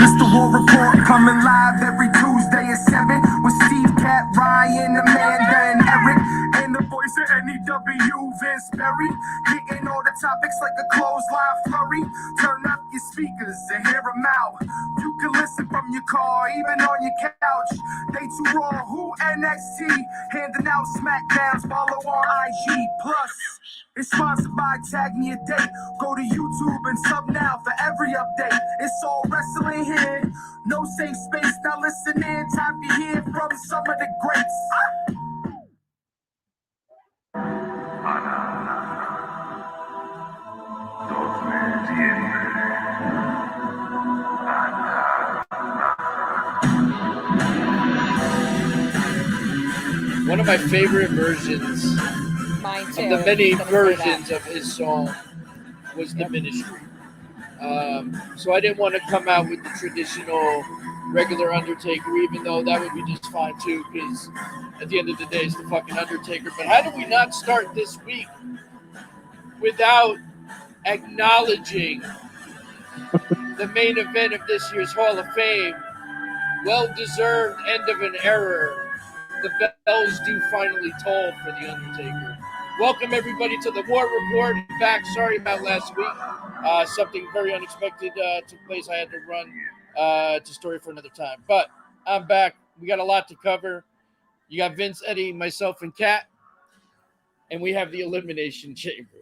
Mr. War Report coming live every Tuesday at 7 with Steve, Cat, Ryan, Amanda, and Eric. And the voice of NEW, Vince Perry. Hitting all the topics like a clothesline flurry. Turn up your speakers and hear them out. You can listen from your car, even on your couch. They too raw, who NXT? Handing out SmackDowns, follow on IG. Plus, it's sponsored by Tag Me a Date. Go to YouTube and sub now for every update. It's all wrestling here. No safe space. Now listen in. Time to hear from some of the greats. One of my favorite versions Mine too. of the many versions of his song was The Ministry. So I didn't want to come out with the traditional regular Undertaker, even though that would be just fine too, because at the end of the day, it's the fucking Undertaker. But how do we not start this week without acknowledging the main event of this year's Hall of Fame? Well-deserved end of an era. The bells do finally toll for The Undertaker. Welcome, everybody, to the War Report. Back, sorry about last week. Something very unexpected took place. I had to run to story for another time. But I'm back. We got a lot to cover. You got Vince, Eddie, myself, and Kat. And we have the Elimination Chamber.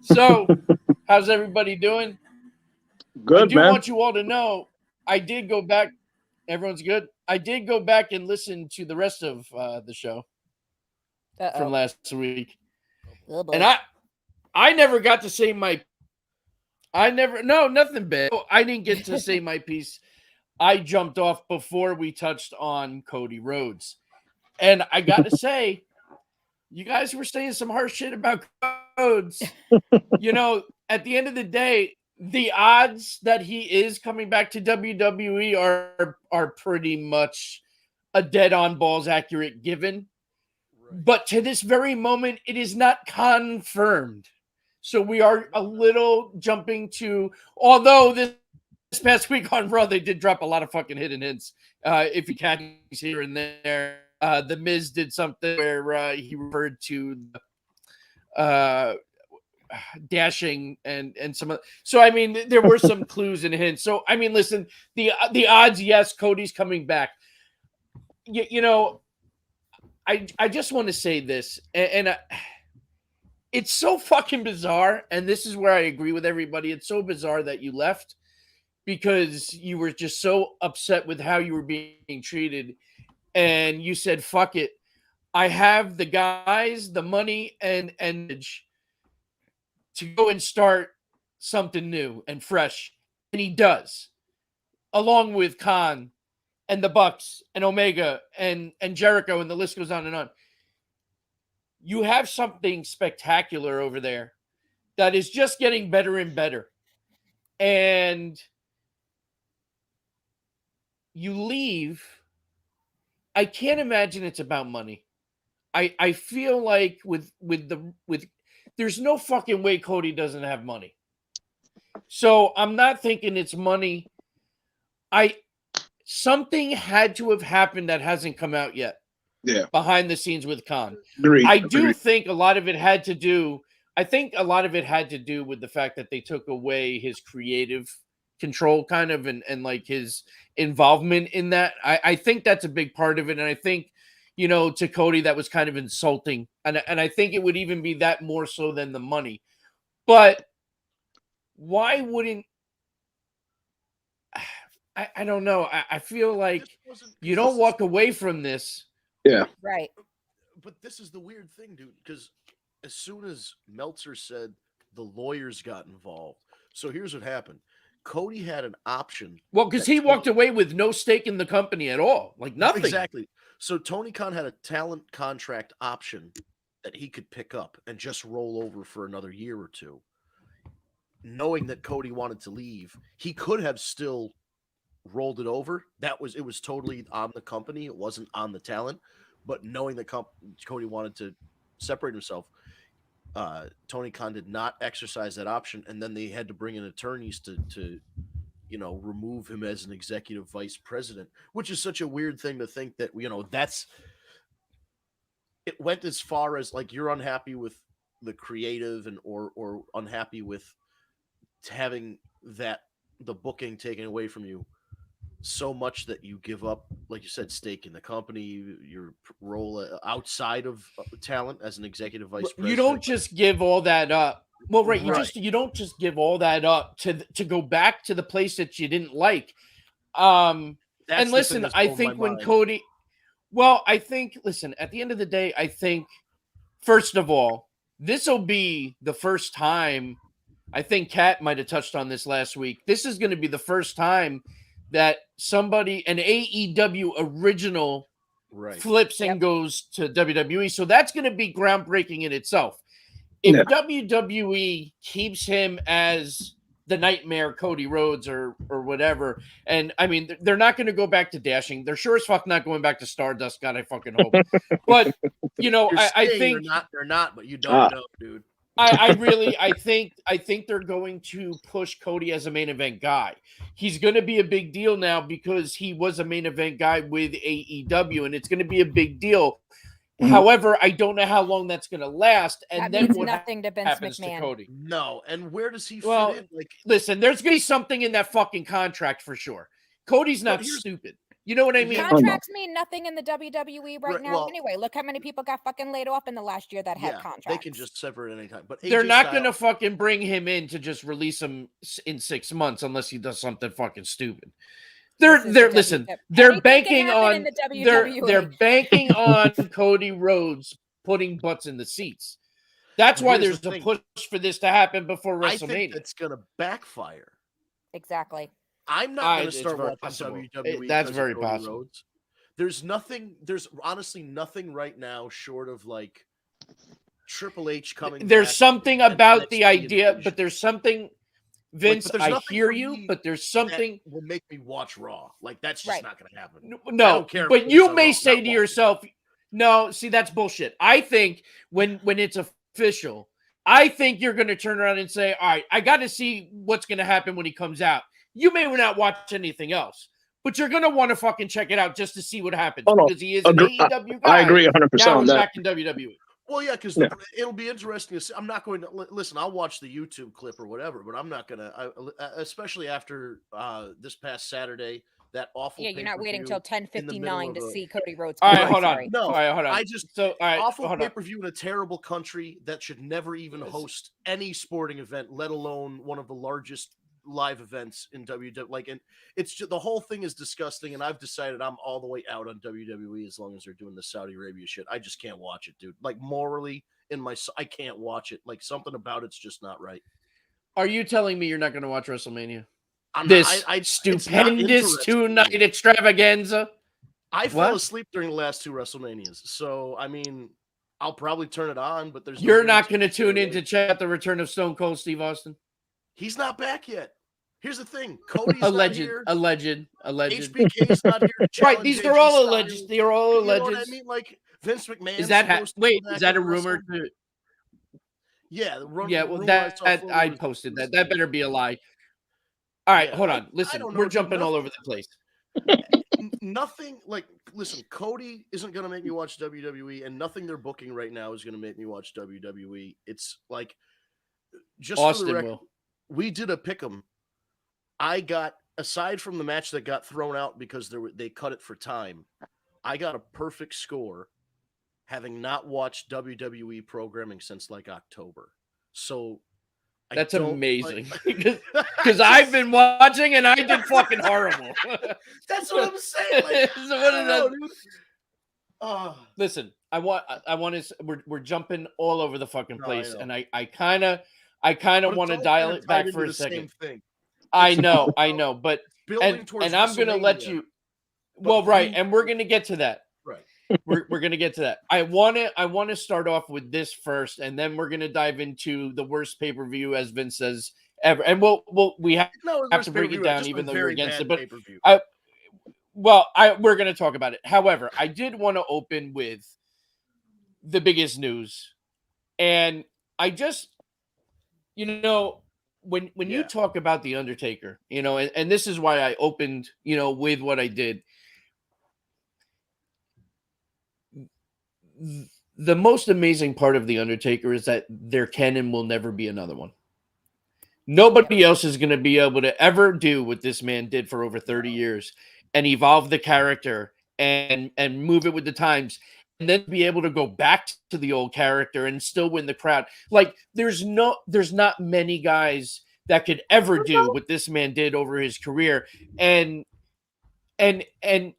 So, how's everybody doing? Good, man. I want you all to know, I did go back. Everyone's good? I did go back and listen to the rest of the show from last week. And I never got to say my nothing bad. I didn't get to say my piece. I jumped off before we touched on Cody Rhodes. And I got to say, you guys were saying some harsh shit about Rhodes. You know, at the end of the day, the odds that he is coming back to WWE are pretty much a dead-on balls accurate given. Right. But to this very moment, it is not confirmed. So we are a little jumping to, although this past week on Raw, they did drop a lot of fucking hidden hints. If you catch here and there, The Miz did something where he referred to dashing and some of, so I mean there were some clues and hints. So I mean, listen, the odds, yes, Cody's coming back. You know, I just want to say this, and it's so fucking bizarre, and this is where I agree with everybody. It's so bizarre that you left because you were just so upset with how you were being treated, and you said, fuck it, I have the guys, the money, and to go and start something new and fresh. And he does, along with Khan and the Bucks and Omega and Jericho, and the list goes on and on. You have something spectacular over there that is just getting better and better. And you leave. I can't imagine it's about money. I feel like with there's no fucking way Cody doesn't have money. So I'm not thinking it's money. Something had to have happened that hasn't come out yet. Yeah. Behind the scenes with Khan. I do think a lot of it had to do. I think a lot of it had to do with the fact that they took away his creative control, kind of, and like his involvement in that. I think that's a big part of it. And I think, you know, to Cody, that was kind of insulting. And I think it would even be that more so than the money. But why wouldn't I don't know. I feel like you don't walk away from this. Yeah. Right. But this is the weird thing, dude, because as soon as Meltzer said the lawyers got involved. So here's what happened. Cody had an option. Well, because he walked away with no stake in the company at all. Like nothing. Exactly. So Tony Khan had a talent contract option that he could pick up and just roll over for another year or two. Knowing that Cody wanted to leave, he could have still rolled it over. It was totally on the company. It wasn't on the talent. But knowing that Cody wanted to separate himself, Tony Khan did not exercise that option, and then they had to bring in attorneys to remove him as an executive vice president, which is such a weird thing to think that, it went as far as like you're unhappy with the creative or unhappy with having the booking taken away from you so much that you give up, like you said, stake in the company, your role outside of talent as an executive vice president. You don't just give all that up. Well, right. Right. You don't just give all that up to go back to the place that you didn't like. And listen, I think when Cody, listen, at the end of the day, I think, first of all, this will be the first time, I think Kat might have touched on this last week. This is going to be the first time that an AEW original flips and goes to WWE. So that's going to be groundbreaking in itself. If WWE keeps him as the Nightmare Cody Rhodes or whatever, and I mean, they're not going to go back to Dashing. They're sure as fuck not going back to Stardust. God, I fucking hope. But I think they're not, but you don't know, dude. I think they're going to push Cody as a main event guy. He's going to be a big deal now because he was a main event guy with AEW, and it's going to be a big deal. Mm-hmm. However, I don't know how long that's going to last. And that then means what nothing to Vince happens McMahon. to Cody? No, and where does he fit in? Like, listen, there's going to be something in that fucking contract for sure. Cody's not stupid. You know what I mean? Contracts mean nothing in the WWE right now. Anyway, look how many people got fucking laid off in the last year that had contracts. They can just sever at any time. But they're not going to fucking bring him in to just release him in 6 months unless he does something fucking stupid. They're banking on they're banking on Cody Rhodes putting butts in the seats. That's why there's a push for this to happen before WrestleMania. I think it's going to backfire. Exactly. I'm not going to start watching WWE. That's very possible. Rhodes. There's honestly nothing right now short of like Triple H coming. There's something about the idea, but there's something, Vince, I hear you, but there's something that will make me watch Raw. Like that's just not going to happen. No, but you may say to yourself, no, see, that's bullshit. I think when it's official, I think you're going to turn around and say, all right, I got to see what's going to happen when he comes out. You may not watch anything else, but you're going to want to fucking check it out just to see what happens because he is an AEW guy. I agree 100% now on he's that. back in WWE. Well, yeah, because it'll be interesting to see. I'm not going to listen. I'll watch the YouTube clip or whatever, but I'm not going to, especially after this past Saturday, that awful. Yeah, you're not waiting until 10:59 to see Cody Rhodes. All right, hold on. No, all right, hold on. Awful pay-per-view in a terrible country that should never even host any sporting event, let alone one of the largest live events in WWE. Like, and it's just, the whole thing is disgusting, and I've decided I'm all the way out on WWE as long as they're doing the Saudi Arabia shit. I just can't watch it, dude. Like, morally, I can't watch it. Like, something about it's just not right. Are you telling me you're not going to watch WrestleMania? Stupendous 2-night extravaganza. I fell asleep during the last 2 WrestleManias, so I mean, I'll probably turn it on. But you're not going to tune in to chat the return of Stone Cold Steve Austin. He's not back yet. Here's the thing: Cody's alleged. HBK's not here. Right? These are all alleged. They are all alleged. You know what I mean? Like Vince McMahon. Is that is that a rumor? Yeah. I posted that. That better be a lie. All right, hold on. Listen, we're jumping all over the place. Nothing like listen. Cody isn't going to make me watch WWE, and nothing they're booking right now is going to make me watch WWE. It's like just Austin for the record, will. We did a pick'em. I got, aside from the match that got thrown out because they cut it for time, I got a perfect score, having not watched WWE programming since like October. So that's amazing because I've been watching and I did fucking horrible. That's what I'm saying. Like, listen, I want to. We're jumping all over the fucking place, and I kind of want to dial it back for a second. I know, but and I'm gonna let you. Well, right, and we're gonna get to that. Right. We're gonna get to that. I want to start off with this first, and then we're gonna dive into the worst pay-per-view, as Vince says, ever. And we have to break it down, even though you're against it. But we're gonna talk about it. However, I did want to open with the biggest news, and I just, when you talk about the Undertaker, and this is why I opened, with what I did. The most amazing part of the Undertaker is that there can and will never be another one. Nobody else is going to be able to ever do what this man did for over 30 years and evolve the character and move it with the times, and then be able to go back to the old character and still win the crowd. Like there's not many guys that could ever do what this man did over his career. And if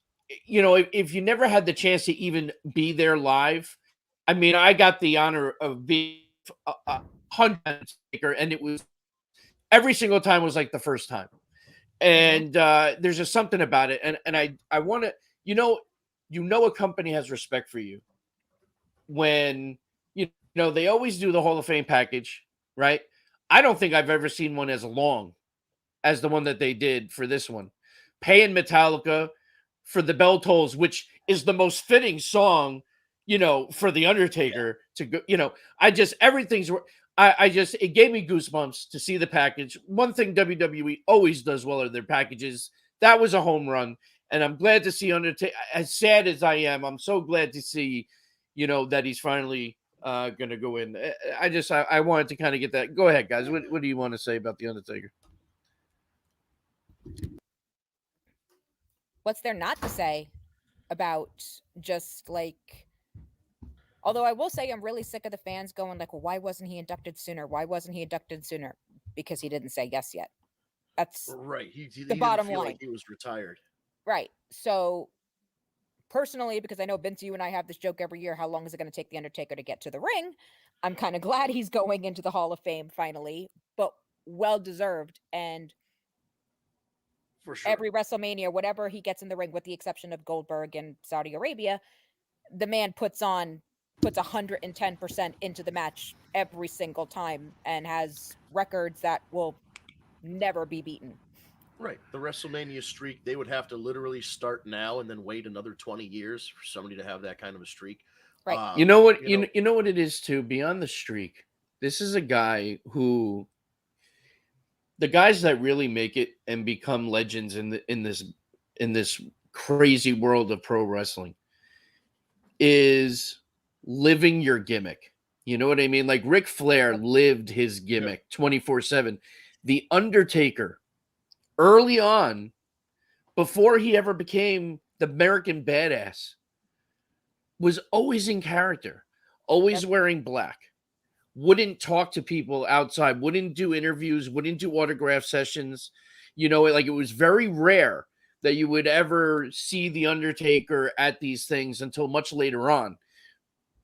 you never had the chance to even be there live, I mean, I got the honor of being a Undertaker, and it was every single time was like the first time. And there's just something about it. And I want to, a company has respect for you when, they always do the Hall of Fame package, right? I don't think I've ever seen one as long as the one that they did for this one. Paying Metallica for the Bell Tolls, which is the most fitting song, for the Undertaker to go, it gave me goosebumps to see the package. One thing WWE always does well are their packages. That was a home run. And I'm glad to see Undertaker. As sad as I am, I'm so glad to see, that he's finally going to go in. I wanted to kind of get that. Go ahead, guys. What do you want to say about the Undertaker? What's there not to say about just like, although I will say I'm really sick of the fans going like, well, why wasn't he inducted sooner? Why wasn't he inducted sooner? Because he didn't say yes yet. That's right. He the bottom feel line. like he was retired. Right. So personally, because I know, Vince, you and I have this joke every year, how long is it going to take the Undertaker to get to the ring? I'm kind of glad he's going into the Hall of Fame finally, but well-deserved. And for sure, every WrestleMania, whatever he gets in the ring, with the exception of Goldberg and Saudi Arabia, the man puts 110% into the match every single time and has records that will never be beaten. Right. The WrestleMania streak, they would have to literally start now and then wait another 20 years for somebody to have that kind of a streak. Right. You know what it is too, beyond the streak. This is a guy who, the guys that really make it and become legends in this crazy world of pro wrestling is living your gimmick. You know what I mean? Like Ric Flair lived his gimmick 24/7. The Undertaker, early on, before he ever became the American Badass, was always in character, always wearing black, wouldn't talk to people outside, wouldn't do interviews, wouldn't do autograph sessions. Like it was very rare that you would ever see the Undertaker at these things until much later on.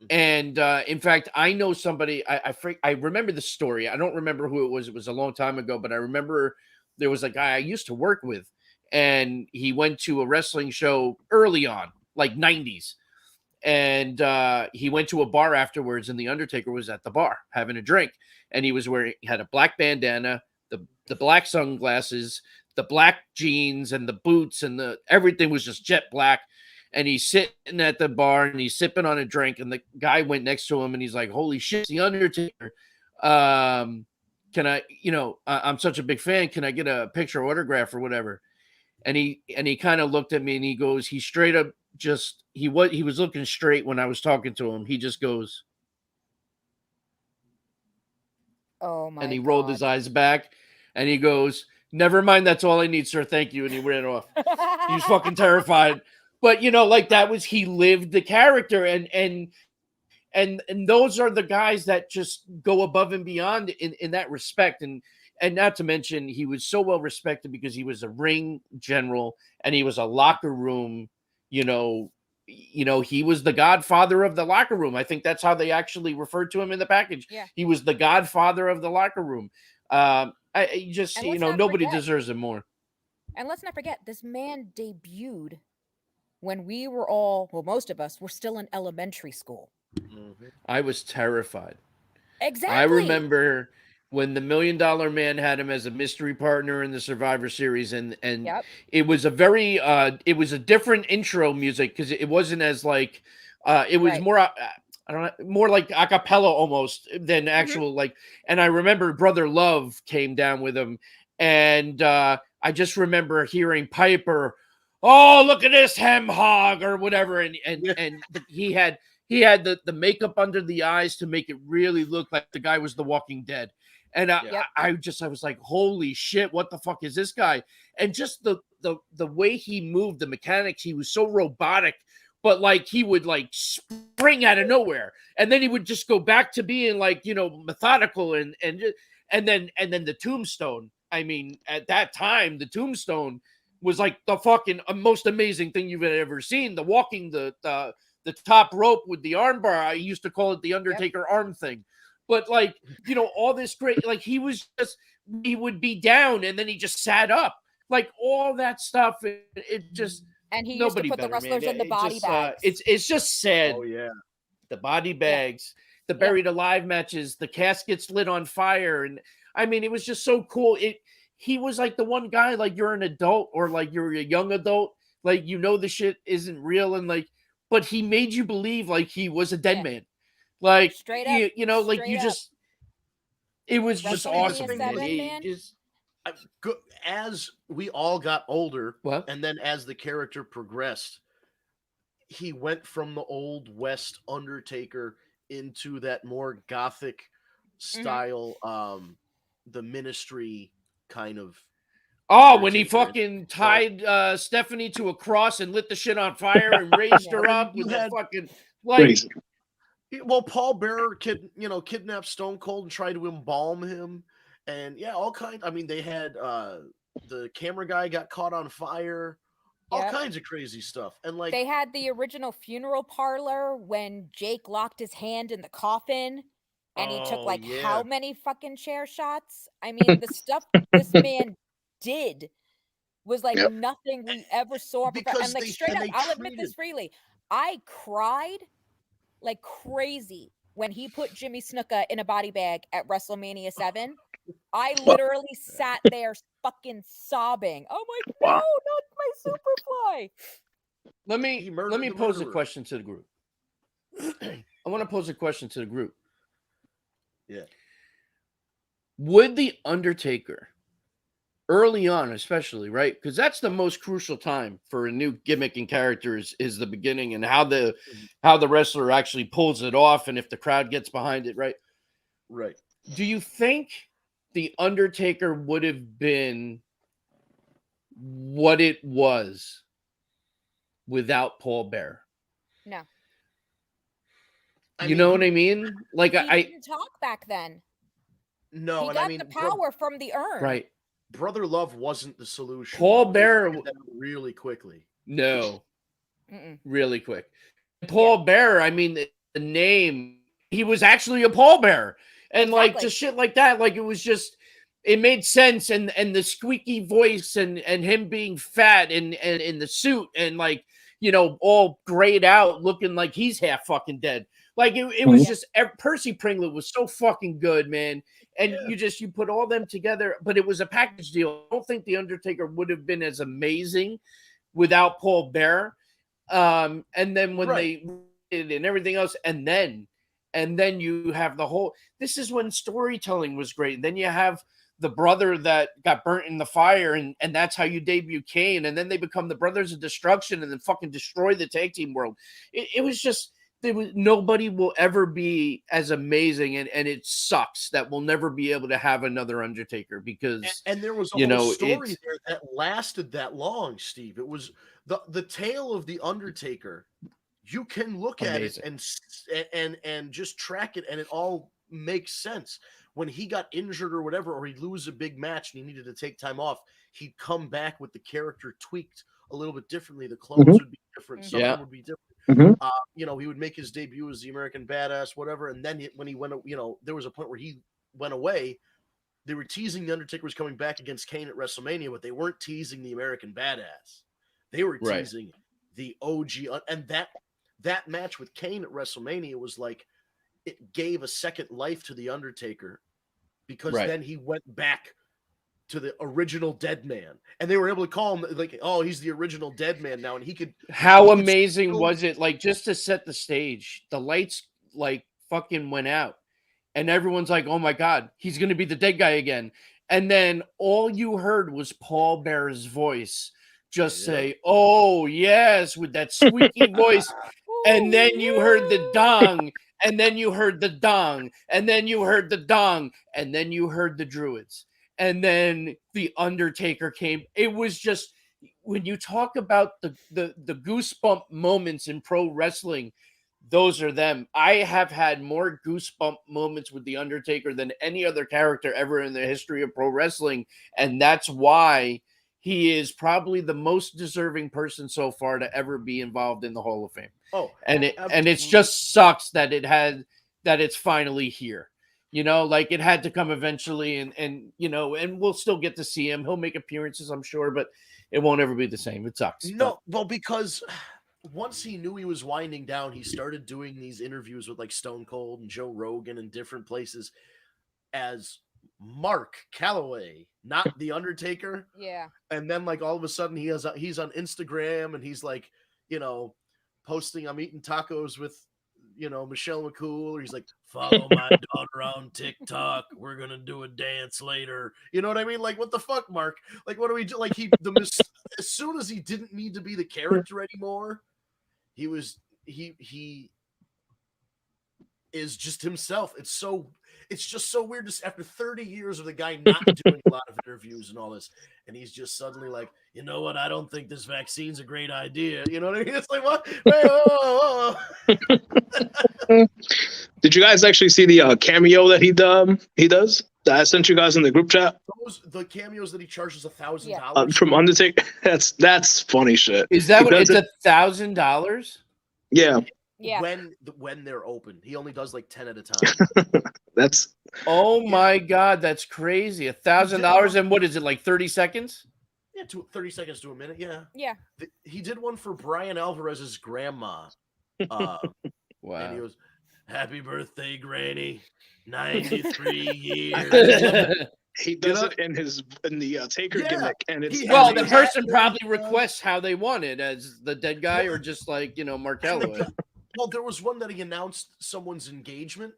And in fact, I know somebody, I remember the story. I don't remember who it was. It was a long time ago, but I remember there was a guy I used to work with, and he went to a wrestling show early on, like 90s. And he went to a bar afterwards, and the Undertaker was at the bar having a drink. And he had a black bandana, the black sunglasses, the black jeans, and the boots, and everything was just jet black. And he's sitting at the bar and he's sipping on a drink, and the guy went next to him and he's like, "Holy shit, it's the Undertaker. Can I, I'm such a big fan. Can I get a picture or autograph or whatever?" And he kind of looked at me and he goes, he straight up he was looking straight when I was talking to him. He just goes, "Oh my!" And he rolled his eyes back and he goes, "Never mind. That's all I need, sir. Thank you." And he ran off. He was fucking terrified. But like that was, he lived the character, and those are the guys that just go above and beyond in that respect. And not to mention, he was so well respected because he was a ring general and he was a locker room, he was the godfather of the locker room. I think that's how they actually referred to him in the package. Yeah. He was the godfather of the locker room. Nobody deserves him more. And let's not forget, this man debuted when we were all, well, most of us were still in elementary school. I was terrified. Exactly. I remember when the $1 Million Man had him as a mystery partner in the Survivor Series, and it was it was a different intro music because it wasn't as like, it was more, I don't know, more like a cappella almost than actual like. And I remember Brother Love came down with him, and I just remember hearing Piper, "Oh, look at this hem hog" or whatever, and he had the makeup under the eyes to make it really look like the guy was the Walking Dead. And I was like, holy shit, what the fuck is this guy? And just the way he moved, the mechanics, he was so robotic, but like he would like spring out of nowhere, and then he would just go back to being like, methodical and then the tombstone. I mean, at that time, the tombstone was like the fucking most amazing thing you've ever seen. The walking the top rope with the armbar. I used to call it the Undertaker arm thing. But like, all this great, like he would be down and then he just sat up. Like all that stuff, it just and he used to put the wrestlers in the body bags. It's just sad. Oh yeah. The body bags, the buried alive matches, the caskets lit on fire. And I mean, it was just so cool. He was like the one guy, like you're an adult or like you're a young adult, like the shit isn't real, and like, but he made you believe like he was a dead man. Like straight up, like you just, it was just awesome. Man. As we all got older, what? And then as the character progressed, he went from the old West Undertaker into that more gothic style, the Ministry kind of. Oh, when he fucking tied Stephanie to a cross and lit the shit on fire and raised her up with that fucking like. Crazy. Well, Paul Bearer kidnapped Stone Cold and tried to embalm him, and all kinds. I mean, they had the camera guy got caught on fire, all kinds of crazy stuff, and like they had the original funeral parlor when Jake locked his hand in the coffin, and he took like how many fucking chair shots? I mean, the stuff this man did was like nothing we ever saw before. And like straight up, I'll admit this freely, I cried like crazy when he put Jimmy Snuka in a body bag at WrestleMania 7. I literally sat there fucking sobbing. Oh my god, no, not my Superfly. Let me pose a question to the group. I want to pose a question to the group. Yeah. Would the Undertaker early on, especially, right? Because that's the most crucial time for a new gimmick and character is the beginning, and how the wrestler actually pulls it off, and if the crowd gets behind it, right? Right. Do you think the Undertaker would have been what it was without Paul Bearer? No. You know what I mean? Like he didn't talk back then. No, he got the power from the urn. Right. Brother Love wasn't the solution. Paul Bearer really quickly. No. Really quick. Paul Bearer, I mean, the name, he was actually a pallbearer. And like just shit like that, like it was just, it made sense. And the squeaky voice and him being fat and in the suit and like, all grayed out looking like he's half fucking dead. Like it was just, Percy Pringlet was so fucking good, man. And you put all them together, but it was a package deal. I don't think the Undertaker would have been as amazing without Paul Bearer. And then when they did and everything else, and then you have the whole, this is when storytelling was great. And then you have the brother that got burnt in the fire, and that's how you debut Kane. And then they become the Brothers of Destruction and then fucking destroy the tag team world. It was just, nobody will ever be as amazing, and it sucks that we'll never be able to have another Undertaker because and there was a whole story there that lasted that long, Steve. It was the tale of the Undertaker. You can look at it and just track it, and it all makes sense. When he got injured or whatever, or he'd lose a big match and he needed to take time off, he'd come back with the character tweaked a little bit differently. The clothes would be different. Something would be different. He would make his debut as the American Badass, whatever. And then when he went, there was a point where he went away. They were teasing the Undertaker was coming back against Kane at WrestleMania, but they weren't teasing the American Badass. They were teasing the OG. And that match with Kane at WrestleMania was like, it gave a second life to the Undertaker because then he went back to the original Dead Man, and they were able to call him like, oh, he's the original Dead Man now, and he could. How amazing was it? Like, just to set the stage, the lights like fucking went out, and everyone's like, "Oh my god, he's gonna be the dead guy again." And then all you heard was Paul Bearer's voice just say, "Oh yes," with that squeaky voice. And then you heard the dong, and then you heard the dong, and then you heard the dong, and then you heard the Druids. And then the Undertaker came. It was just, when you talk about the goosebump moments in pro wrestling, those are them. I have had more goosebump moments with the Undertaker than any other character ever in the history of pro wrestling, and that's why he is probably the most deserving person so far to ever be involved in the Hall of Fame. Oh, And it absolutely. just sucks that it's finally here. You know, like it had to come eventually, and you know, and we'll still get to see him. He'll make appearances, I'm sure, but it won't ever be the same. It sucks. No, well, because once he knew he was winding down, he started doing these interviews with like Stone Cold and Joe Rogan and different places as Mark Calloway, not the Undertaker. Yeah. And then like all of a sudden he's on Instagram and he's like, you know, posting, I'm eating tacos with, you know, Michelle McCool, or he's like, follow my daughter on TikTok. We're gonna do a dance later. You know what I mean? Like, what the fuck, Mark? Like, what do we do? Like, as soon as he didn't need to be the character anymore, he is just himself. It's just so weird. Just after 30 years of the guy not doing a lot of interviews and all this, and he's just suddenly like, you know what? I don't think this vaccine's a great idea. You know what I mean? It's like, what? Wait, whoa. Did you guys actually see the cameo that he does? That I sent you guys in the group chat. The cameos that he charges $1,000 from Undertaker. That's funny shit. Is that what it's $1,000? Yeah. Yeah. When they're open, he only does like 10 at a time. That's my god, that's crazy. $1,000, and what is it, like 30 seconds? Yeah, 30 seconds to a minute. Yeah. Yeah. He did one for Brian Alvarez's grandma. Wow. And he was, happy birthday, Granny. 93 years. He does it in the Taker gimmick, and it's the person probably requests how they want it, as the dead guy or just like, you know, Mark Calloway. Well, there was one that he announced someone's engagement,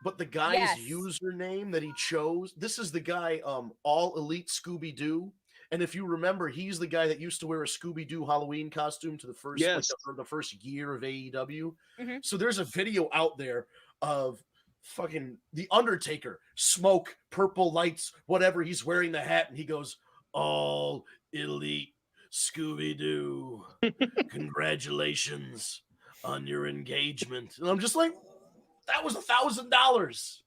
but the guy's username that he chose, this is the guy, All Elite Scooby-Doo. And if you remember, he's the guy that used to wear a Scooby-Doo Halloween costume to the first, the first year of AEW. Mm-hmm. So there's a video out there of fucking the Undertaker, smoke, purple lights, whatever. He's wearing the hat, and he goes, All Elite Scooby-Doo. Congratulations on your engagement. And I'm just like, that was $1,000.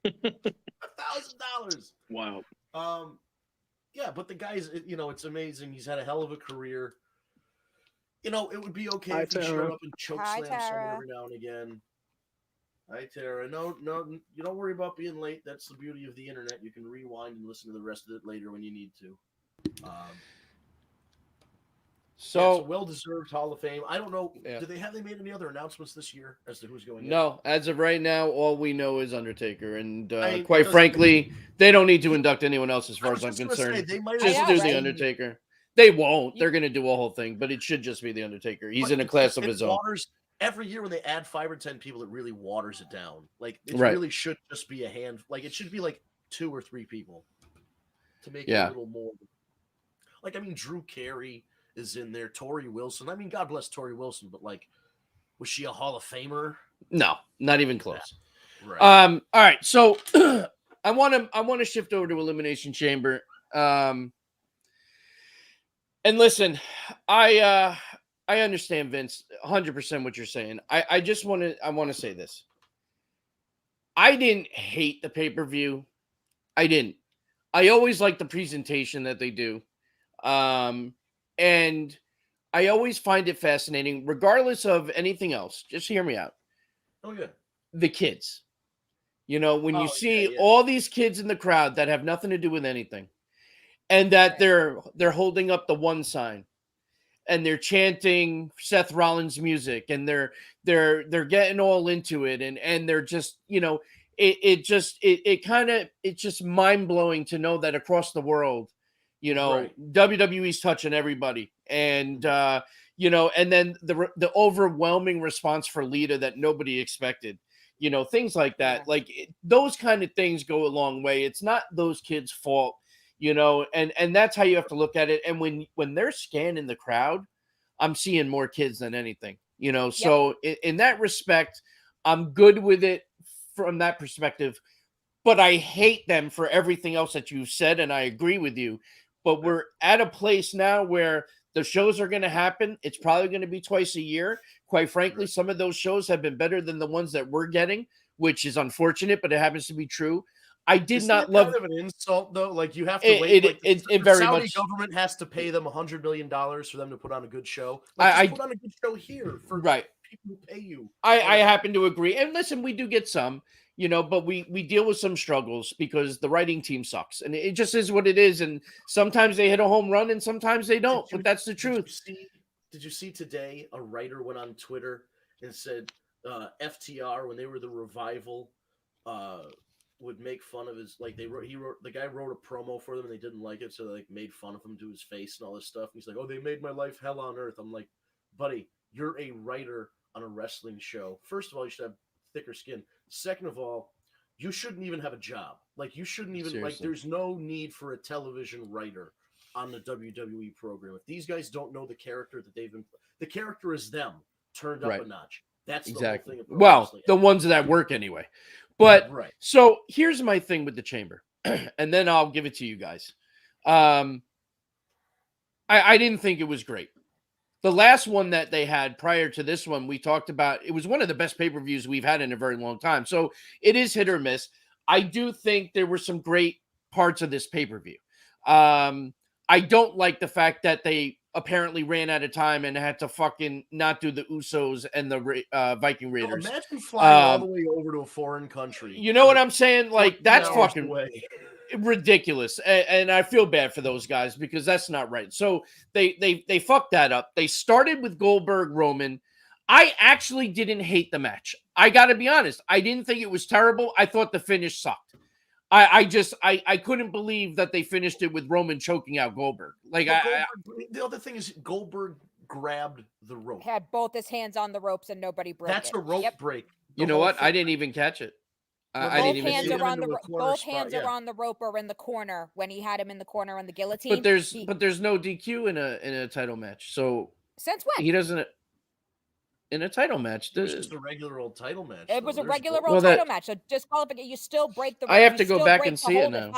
$1,000. Wow. Yeah, but the guy's, you know, it's amazing. He's had a hell of a career. You know, it would be okay if he showed up and chokeslam someone every now and again. Hi, Tara. No, you don't worry about being late. That's the beauty of the internet. You can rewind and listen to the rest of it later when you need to. So well-deserved Hall of Fame. I don't know. Yeah. They made any other announcements this year as to who's going in? No, as of right now, all we know is Undertaker, and quite frankly, they don't need to induct anyone else as far as I'm concerned. They might just do the Undertaker. They won't. They're going to do a whole thing, but it should just be the Undertaker. He's in a class of his own. Every year when they add 5 or 10 people, it really waters it down. Like it really should just be a hand. Like it should be like 2 or 3 people to make it a little more. Like, I mean, Drew Carey is in there. Tori Wilson. I mean, God bless Tori Wilson, but like, was she a Hall of Famer? No, not even close. Yeah. Right. All right. So I want to shift over to Elimination Chamber. And listen, I understand, Vince, 100% what you're saying. I want to say this. I didn't hate the pay-per-view. I didn't. I always like the presentation that they do. And I always find it fascinating, regardless of anything else. Just hear me out. Oh, yeah. The kids. You know, when you see all these kids in the crowd that have nothing to do with anything, and that they're holding up the one sign, and they're chanting Seth Rollins music, and they're getting all into it, and they're just, you know, it's just mind-blowing to know that across the world, you know, WWE's touching everybody. And, and then the overwhelming response for Lita that nobody expected, things like that. Yeah. Like those kind of things go a long way. It's not those kids' fault, and that's how you have to look at it. And when they're scanning the crowd, I'm seeing more kids than anything, So in that respect, I'm good with it from that perspective. But I hate them for everything else that you've said, and I agree with you. But we're at a place now where the shows are going to happen. It's probably going to be twice a year. Quite frankly, some of those shows have been better than the ones that we're getting, which is unfortunate, but it happens to be true. I did Isn't not it love kind of an insult, though. Like you have to wait. it The very Saudi much. government has to pay them $100 million for them to put on a good show. Just put on a good show here for right. people who pay you. I happen to agree. And listen, we do get some, but we deal with some struggles because the writing team sucks, and it just is what it is. And sometimes they hit a home run, and sometimes they don't. But that's the truth. Did you see today? A writer went on Twitter and said FTR, when they were the Revival, would make fun of his, like the guy wrote a promo for them and they didn't like it, so they made fun of him to his face and all this stuff. And he's like, "Oh, they made my life hell on earth." I'm like, buddy, you're a writer on a wrestling show. First of all, you should have thicker skin. Second of all, you shouldn't even have a job. Like you shouldn't even there's no need for a television writer on the WWE program. If these guys don't know the character that the character is them turned up a notch. That's exactly the whole thing. Well, the ones that work anyway. But so here's my thing with the Chamber, and then I'll give it to you guys. I didn't think it was great. The last one that they had prior to this one, we talked about, it was one of the best pay-per-views we've had in a very long time. So it is hit or miss. I do think there were some great parts of this pay-per-view. I don't like the fact that they apparently ran out of time and had to fucking not do the Usos and the Viking Raiders. Imagine flying all the way over to a foreign country. You know what I'm saying? Like, that's fucking ridiculous. And I feel bad for those guys because that's not right. So they fucked that up. They started with Goldberg Roman. I actually didn't hate the match. I got to be honest. I didn't think it was terrible. I thought the finish sucked. I couldn't believe that they finished it with Roman choking out Goldberg. Like the other thing is Goldberg grabbed the rope. Had both his hands on the ropes and nobody broke That's it. a rope break. You know what? I didn't even catch it. I didn't even see it. Both hands are on the rope or in the corner when he had him in the corner on the guillotine. But there's no DQ in a title match. So since when? He doesn't. In a title match, it was just a regular old title match. It was a regular old title match. So just call it. You still break the. I have to go back and see it now.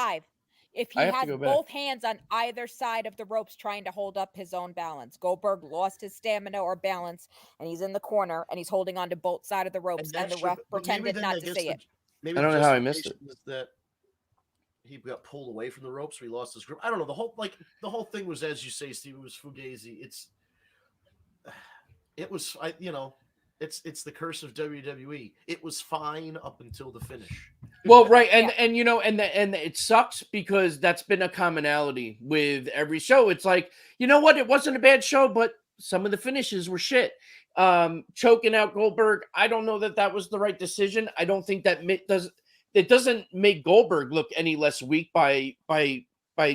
If he has both hands on either side of the ropes trying to hold up his own balance, Goldberg lost his stamina or balance, and he's in the corner and he's holding on to both sides of the ropes, and the ref pretended not to see it. I don't know how I missed it. That he got pulled away from the ropes, so he lost his grip. I don't know. The whole thing was, as you say, Steve, it was fugazi. It's the curse of WWE. It was fine up until the finish. Well, right, and it sucks because that's been a commonality with every show. It's like, you know what? It wasn't a bad show, but some of the finishes were shit. Choking out Goldberg, I don't know that was the right decision. I don't think that doesn't make Goldberg look any less weak by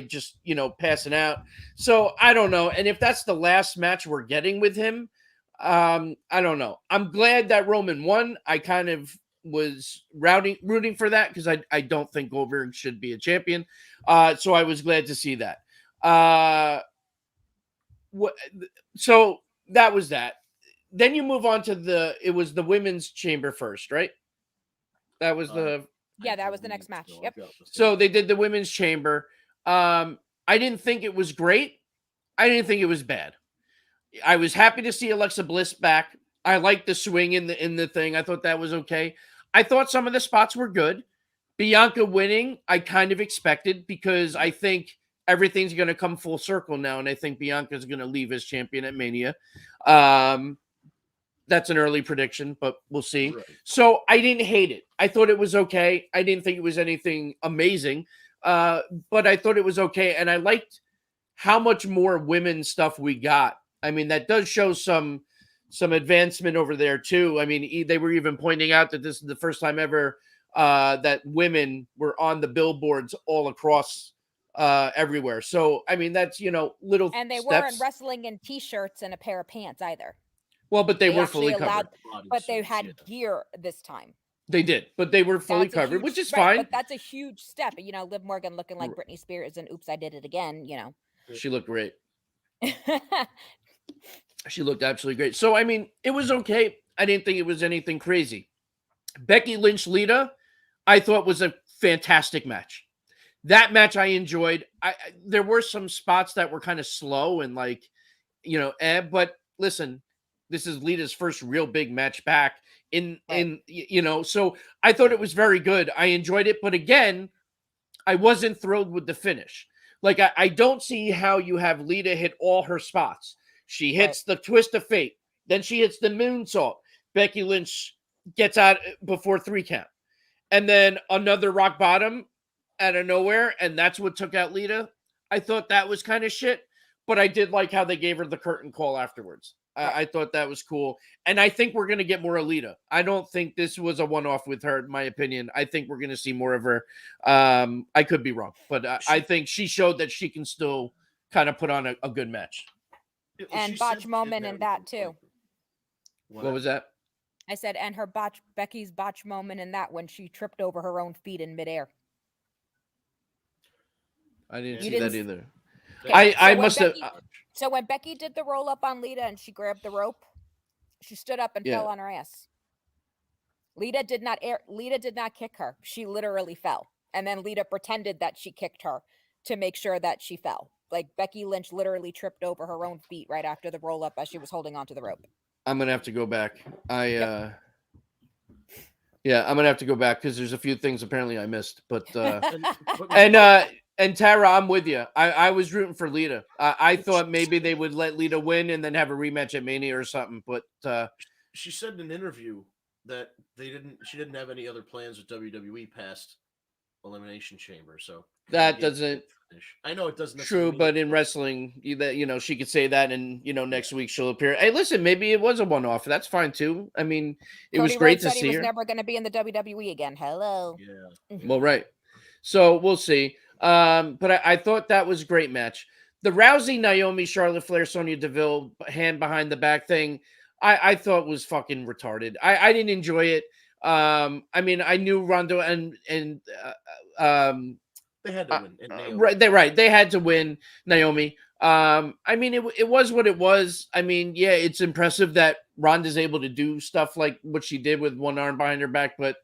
just passing out. So I don't know. And if that's the last match we're getting with him, I don't know. I'm glad that Roman won. I kind of was rooting for that because I don't think Goldberg should be a champion. So I was glad to see that. So that was that. Then you move on to it was the women's chamber first, right? That was that was the next match. Yep. So they did the women's chamber. I didn't think it was great. I didn't think it was bad. I was happy to see Alexa Bliss back. I liked the swing in the thing. I thought that was okay. I thought some of the spots were good. Bianca winning, I kind of expected because I think everything's going to come full circle now, and I think Bianca's going to leave as champion at Mania. That's an early prediction, but we'll see. Right. So I didn't hate it. I thought it was okay. I didn't think it was anything amazing, but I thought it was okay, and I liked how much more women's stuff we got. I mean, that does show some advancement over there too. I mean, they were even pointing out that this is the first time ever that women were on the billboards all across everywhere. So I mean, that's little And they steps. weren't wrestling in t-shirts and a pair of pants either. Well, but they were actually fully covered. but they Bodysuits, had yeah. gear this time. They did, but they were fully That's a covered, huge- which is right, fine. But that's a huge step. Liv Morgan looking like Britney Spears and Oops, I Did It Again. She looked great. She looked absolutely great. So I mean, it was okay. I didn't think it was anything crazy. Becky Lynch Lita, I thought was a fantastic match. That match I enjoyed. There were some spots that were kind of slow and like, but listen, this is Lita's first real big match back so I thought it was very good. I enjoyed it, but again, I wasn't thrilled with the finish. Like I don't see how you have Lita hit all her spots. She hits the twist of fate, then she hits the moonsault. Becky Lynch gets out before 3 count, and then another rock bottom out of nowhere, and that's what took out Lita. I thought that was kind of shit, but I did like how they gave her the curtain call afterwards. I thought that was cool, and I think we're going to get more of Lita. I don't think this was a one-off with her, in my opinion. I think we're going to see more of her. I could be wrong, but I think she showed that she can still kind of put on a good match. And botch moment in that too. What was that? I said, and Becky's botch moment in that when she tripped over her own feet in midair. I didn't You see didn't that either. Okay, I must have. So when Becky did the roll up on Lita and she grabbed the rope, she stood up and fell on her ass. Lita did not kick her. She literally fell. And then Lita pretended that she kicked her to make sure that she fell. Like Becky Lynch literally tripped over her own feet right after the roll up as she was holding onto the rope. I'm gonna have to go back. I'm gonna have to go back because there's a few things apparently I missed. But and Tara, I'm with you. I was rooting for Lita. I thought maybe they would let Lita win and then have a rematch at Mania or something. But she said in an interview that she didn't have any other plans with WWE past Elimination Chamber. So that doesn't. I know it doesn't. True, but in wrestling, she could say that, and next week she'll appear. Hey, listen, maybe it was a one-off. That's fine too. I mean, it was great to see her. He was never going to be in the WWE again. Hello. Yeah. Well, right. So we'll see. But I thought that was a great match. The Rousey, Naomi, Charlotte Flair, Sonya Deville hand behind the back thing, I thought was fucking retarded. I didn't enjoy it. I mean, I knew Ronda and they had to win. Right. They had to win, Naomi. I mean, it was what it was. I mean, yeah, it's impressive that Ronda's able to do stuff like what she did with one arm behind her back. But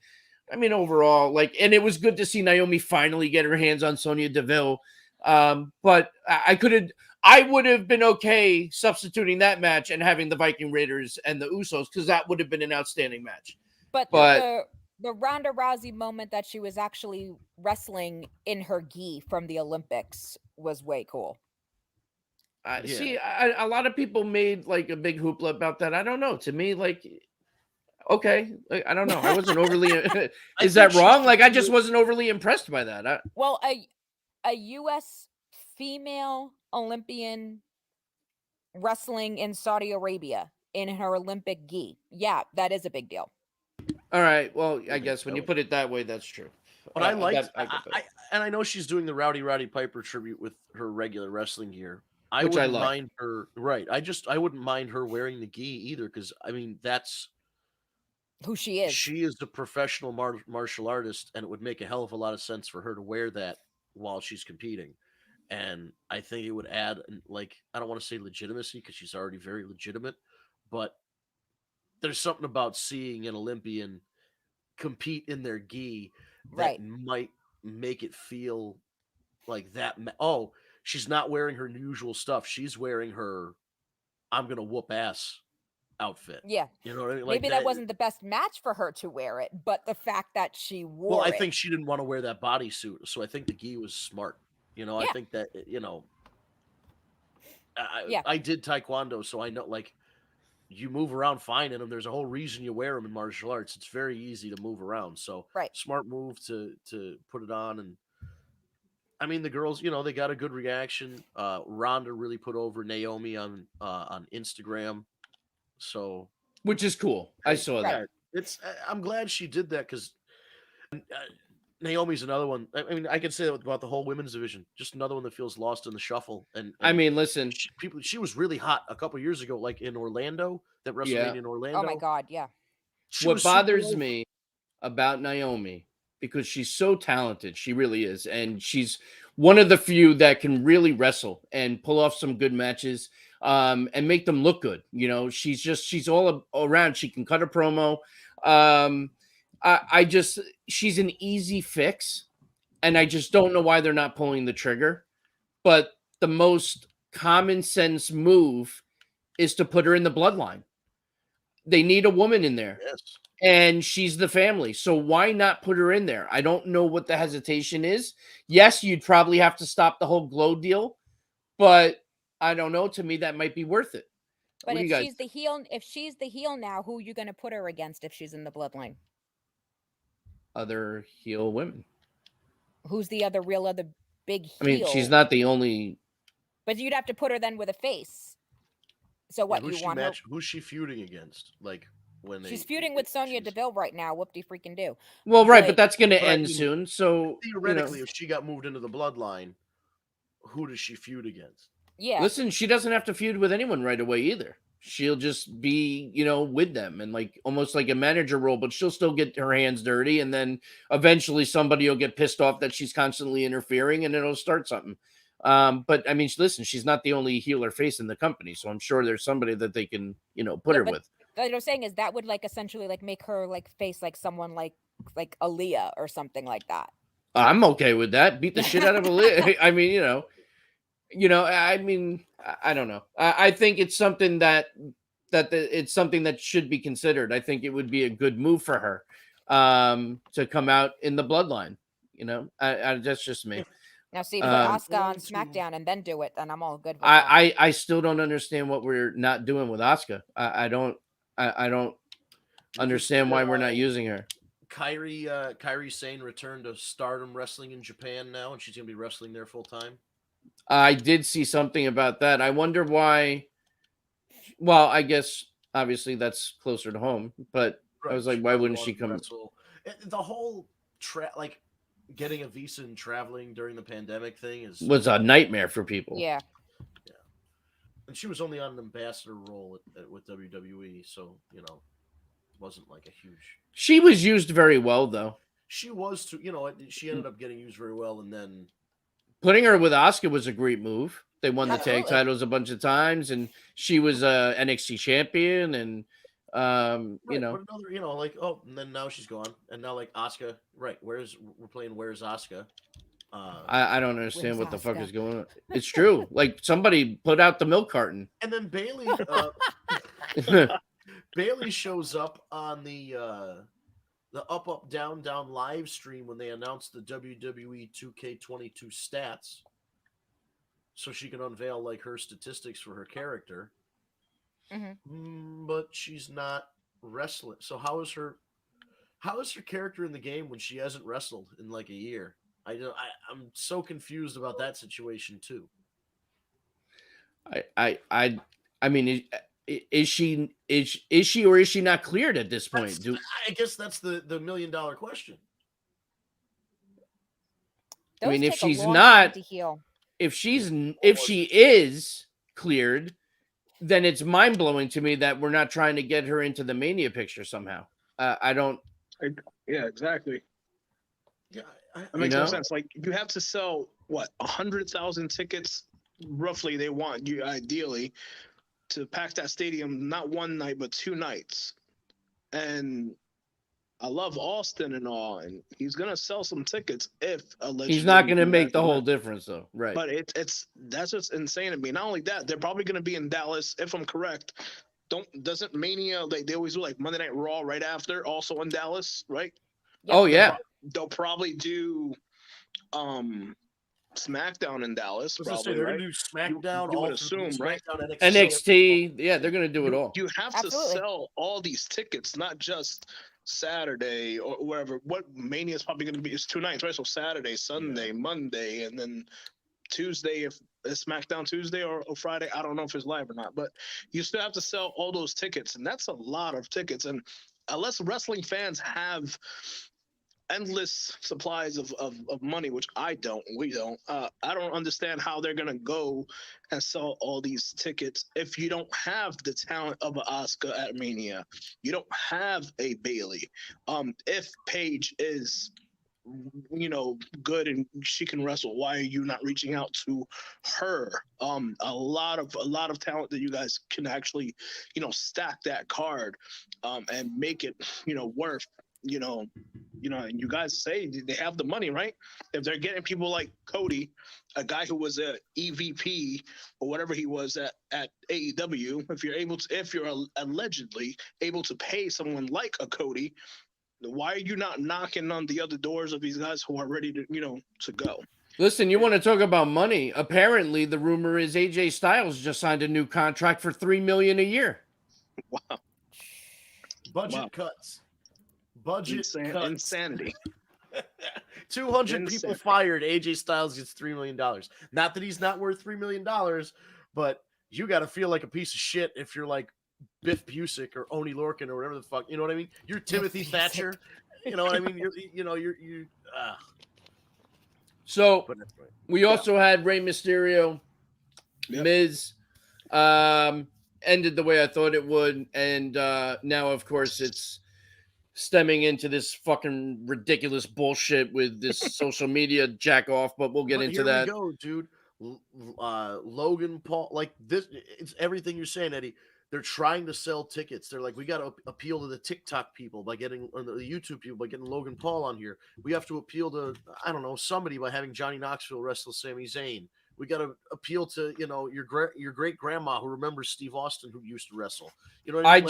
I mean, overall, and it was good to see Naomi finally get her hands on Sonya Deville. But I would have been okay substituting that match and having the Viking Raiders and the Usos because that would have been an outstanding match. But the Ronda Rousey moment that she was actually wrestling in her gi from the Olympics was way cool. See, a lot of people made like a big hoopla about that. I don't know. To me, okay, I don't know. I wasn't overly. Is that wrong? I just wasn't overly impressed by that. Well, a U.S. female Olympian wrestling in Saudi Arabia in her Olympic gi. Yeah, that is a big deal. All right. Well, I guess when you put it that way, that's true. But I liked, and I know she's doing the Roddy Piper tribute with her regular wrestling gear. I wouldn't mind her. Right. I wouldn't mind her wearing the gi either because I mean that's who she is. She is a professional martial artist, and it would make a hell of a lot of sense for her to wear that while she's competing. And I think it would add, I don't want to say legitimacy because she's already very legitimate, but there's something about seeing an Olympian compete in their gi that might make it feel like that. Oh, she's not wearing her usual stuff. She's wearing her I'm going to whoop ass outfit. Yeah. You know what I mean? Maybe that wasn't the best match for her to wear it, but the fact that she wore Well, I think she didn't want to wear that bodysuit, so I think the gi was smart. I think that, I did Taekwondo, so I know, you move around fine in them. There's a whole reason you wear them in martial arts. It's very easy to move around. So smart move to put it on. And I mean, the girls, they got a good reaction. Ronda really put over Naomi on Instagram. So, which is cool. I saw that. I'm glad she did that because Naomi's another one. I mean, I can say that about the whole women's division. Just another one that feels lost in the shuffle. And I mean, listen, she was really hot a couple years ago, like in Orlando, that WrestleMania in Orlando. Oh my God, yeah. what bothers me about Naomi, because she's so talented, she really is, and she's one of the few that can really wrestle and pull off some good matches, and make them look good. You know, she's all around. She can cut a promo. I just she's an easy fix, and I just don't know why they're not pulling the trigger. But the most common sense move is to put her in the bloodline. They need a woman in there. Yes. And she's the family. So why not put her in there? I don't know what the hesitation is. Yes, you'd probably have to stop the whole Glow deal, but I don't know. To me, that might be worth it. But What do if you guys? she's the heel now, who are you going to put her against if she's in the bloodline? Other heel women. Who's the other big heel? I mean, she's not the only. But you'd have to put her then with a face. So what Yeah, you want her? Who's she feuding against? Like when She's feuding with Sonya Deville right now. Whoop-de freaking do. Well, right, but But- that's going to But I end mean, soon. So theoretically, if she got moved into the bloodline, who does she feud against? Yeah. listen, she doesn't have to feud with anyone right away either. She'll just be, with them and like almost like a manager role, but she'll still get her hands dirty. And then eventually somebody will get pissed off that she's constantly interfering and it'll start something. But I mean, listen, she's not the only heel or face in the company. So I'm sure there's somebody that they can, put her but with. What I'm saying is that would like essentially like make her like face like someone like Aaliyah or something like that. I'm okay with that. Beat the shit out of a I mean, I mean, I don't know. I think it's something it's something that should be considered. I think it would be a good move for her to come out in the bloodline. That's just me. Now see, put Asuka on SmackDown and then do it, and I'm all good with that. I still don't understand what we're not doing with Asuka. I don't understand why we're not using her. Kairi Sane returned to Stardom Wrestling in Japan now, and she's gonna be wrestling there full time. I did see something about that. I wonder why. Well, I guess obviously that's closer to home, but I was like, why wouldn't she come? The whole getting a visa and traveling during the pandemic thing was a nightmare for people. Yeah. And she was only on an ambassador role with WWE, so wasn't like a huge. She was used very well, though. She was too. She ended up getting used very well, and then putting her with Asuka was a great move. They won the tag titles a bunch of times, and she was a NXT champion, and But another, and then now she's gone, and now Asuka, right? We're playing Where's Asuka? I don't understand what the fuck is going on. It's true. Like somebody put out the milk carton, and then Bailey. Bailey shows up on the Up Up Down Down live stream when they announced the WWE 2K22 stats, so she can unveil her statistics for her character. Mm-hmm. But she's not wrestling. So how is her character in the game when she hasn't wrestled in a year? I'm so confused about that situation too. I mean, is she or is she not cleared at this point? I guess that's the $1 million question. Those I mean, if take a she's long not, time to heal. if she is cleared, then it's mind blowing to me that we're not trying to get her into the Mania picture somehow. I don't. Yeah, exactly. Yeah, that makes no sense. You have to sell 100,000 tickets, roughly. They want you ideally to pack that stadium not one night but 2 nights. And I love Austin and all, and he's gonna sell some tickets if allegedly he's not gonna make the whole difference though, right? But that's what's insane to me. Not only that, they're probably gonna be in Dallas, if I'm correct. Doesn't Mania they always do Monday Night Raw right after, also in Dallas, right? Yep. Oh yeah. They'll probably do SmackDown in Dallas. Probably, they're right? gonna do SmackDown. You would assume, right? NXT, yeah, they're gonna do it all. You have to sell all these tickets, not just Saturday or wherever. What Mania is probably going to be is 2 nights, right? So Saturday, Sunday, Monday, and then Tuesday, if it's SmackDown Tuesday or Friday. I don't know if it's live or not, but you still have to sell all those tickets, and that's a lot of tickets. And unless wrestling fans have endless supplies of money, which we don't. I don't understand how they're gonna go and sell all these tickets if you don't have the talent of an Asuka at Mania. You don't have a Bailey. If Paige is good and she can wrestle, why are you not reaching out to her? A lot of talent that you guys can actually stack that card and make it worth and you guys say they have the money, right? If they're getting people like Cody, a guy who was a EVP or whatever he was at AEW, if you're allegedly able to pay someone like a Cody, why are you not knocking on the other doors of these guys who are ready to to go? Listen, you want to talk about money? Apparently, the rumor is AJ Styles just signed a new contract for $3 million a year. Wow. Budget cuts. Budget cuts. Insanity. 200 people fired. AJ Styles gets $3 million. Not that he's not worth $3 million, but you got to feel like a piece of shit if you're like Biff Busick or Oney Lorcan or whatever the fuck. You know what I mean? You're Timothy Thatcher. You know what I mean? You're. So But that's right. we also had Rey Mysterio, Yep. Miz, ended the way I thought it would, and now of course it's stemming into this fucking ridiculous bullshit with this social media jack off, but we'll get into here that. We go, dude. Logan Paul, like this, it's everything you're saying, Eddie. They're trying to sell tickets. They're like, we got to appeal to the TikTok people by getting, or the YouTube people by getting Logan Paul on here. We have to appeal to, I don't know, somebody by having Johnny Knoxville wrestle Sami Zayn. We got to appeal to, your great grandma who remembers Steve Austin, who used to wrestle. You know what I mean?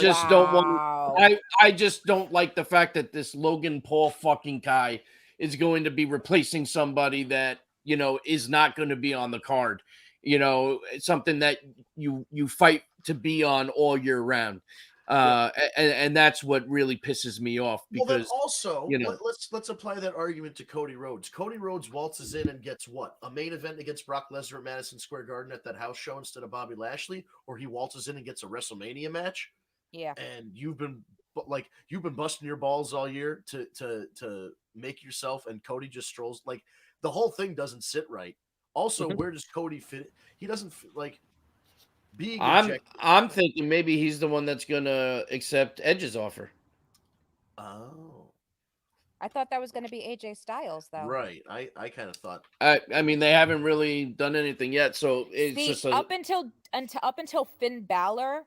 I just don't like the fact that this Logan Paul fucking guy is going to be replacing somebody that, is not going to be on the card. It's something that you fight to be on all year round. And that's what really pisses me off, because well, then also let's apply that argument to Cody Rhodes. Cody Rhodes waltzes in and gets what? A main event against Brock Lesnar at Madison Square Garden at that house show instead of Bobby Lashley, or he waltzes in and gets a WrestleMania match. Yeah. And you've been busting your balls all year to make yourself, and Cody just strolls. Like, the whole thing doesn't sit right. Also, where does Cody fit? He doesn't fit, like being. I'm thinking maybe he's the one that's gonna accept Edge's offer. Oh, I thought that was going to be AJ Styles, though. right. I kind of thought. I mean, they haven't really done anything yet, so it's up until Finn Balor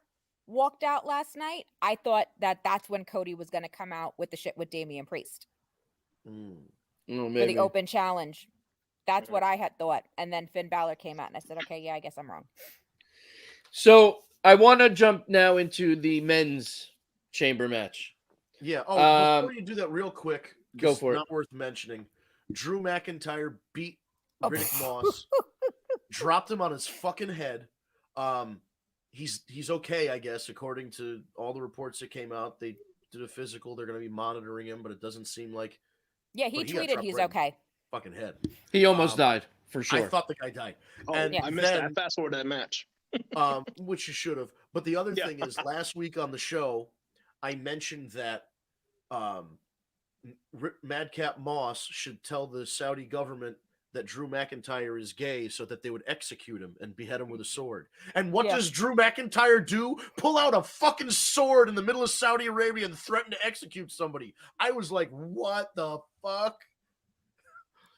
walked out last night, I thought that's when Cody was going to come out with the shit with Damian Priest for the open challenge. That's what I had thought. And then Finn Balor came out and I said, okay, yeah, I guess I'm wrong. So I want to jump now into the men's chamber match. Yeah. Oh, before you do that, real quick, go for it. Not worth mentioning. Drew McIntyre beat Riddick Moss, dropped him on his fucking head. He's okay, I guess, according to all the reports that came out. They did a physical. They're going to be monitoring him, but it doesn't seem like. Yeah, he tweeted he's okay. Fucking head. He almost died, for sure. I thought the guy died. Oh, and I missed that. I fast forward that match. Which you should have. But the other thing is, last week on the show, I mentioned that Madcap Moss should tell the Saudi government that Drew McIntyre is gay so that they would execute him and behead him with a sword. And what does Drew McIntyre do? Pull out a fucking sword in the middle of Saudi Arabia and threaten to execute somebody. I was like, what the fuck?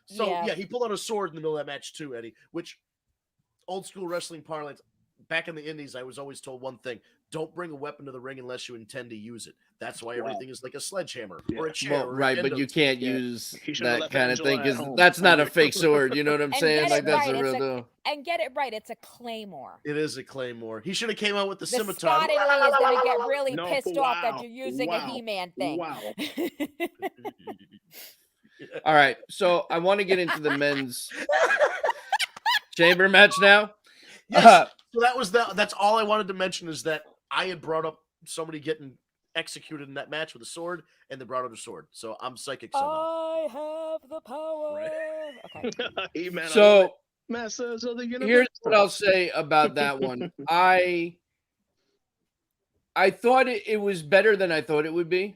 So, he pulled out a sword in the middle of that match too, Eddie, which old school wrestling parlance, back in the Indies, I was always told one thing: don't bring a weapon to the ring unless you intend to use it. That's why everything is like a sledgehammer or a chair. Well, but you can't use that kind of thing, because that's not a fake sword. You know what I'm saying? Like, that's a real deal. And get it right, it's a claymore. It is a claymore. He should have came out with the scimitar. Scotty Lee is going to get really pissed off that you're using a He-Man thing. Wow. All right, so I want to get into the men's chamber match now. Yes. So that's all I wanted to mention, is that I had brought up somebody getting executed in that match with a sword, and they brought out a sword. So I'm psychic somehow. I have the power. Right. Okay. So Masters of the Universe. Here's what I'll say about that one. I thought it was better than I thought it would be.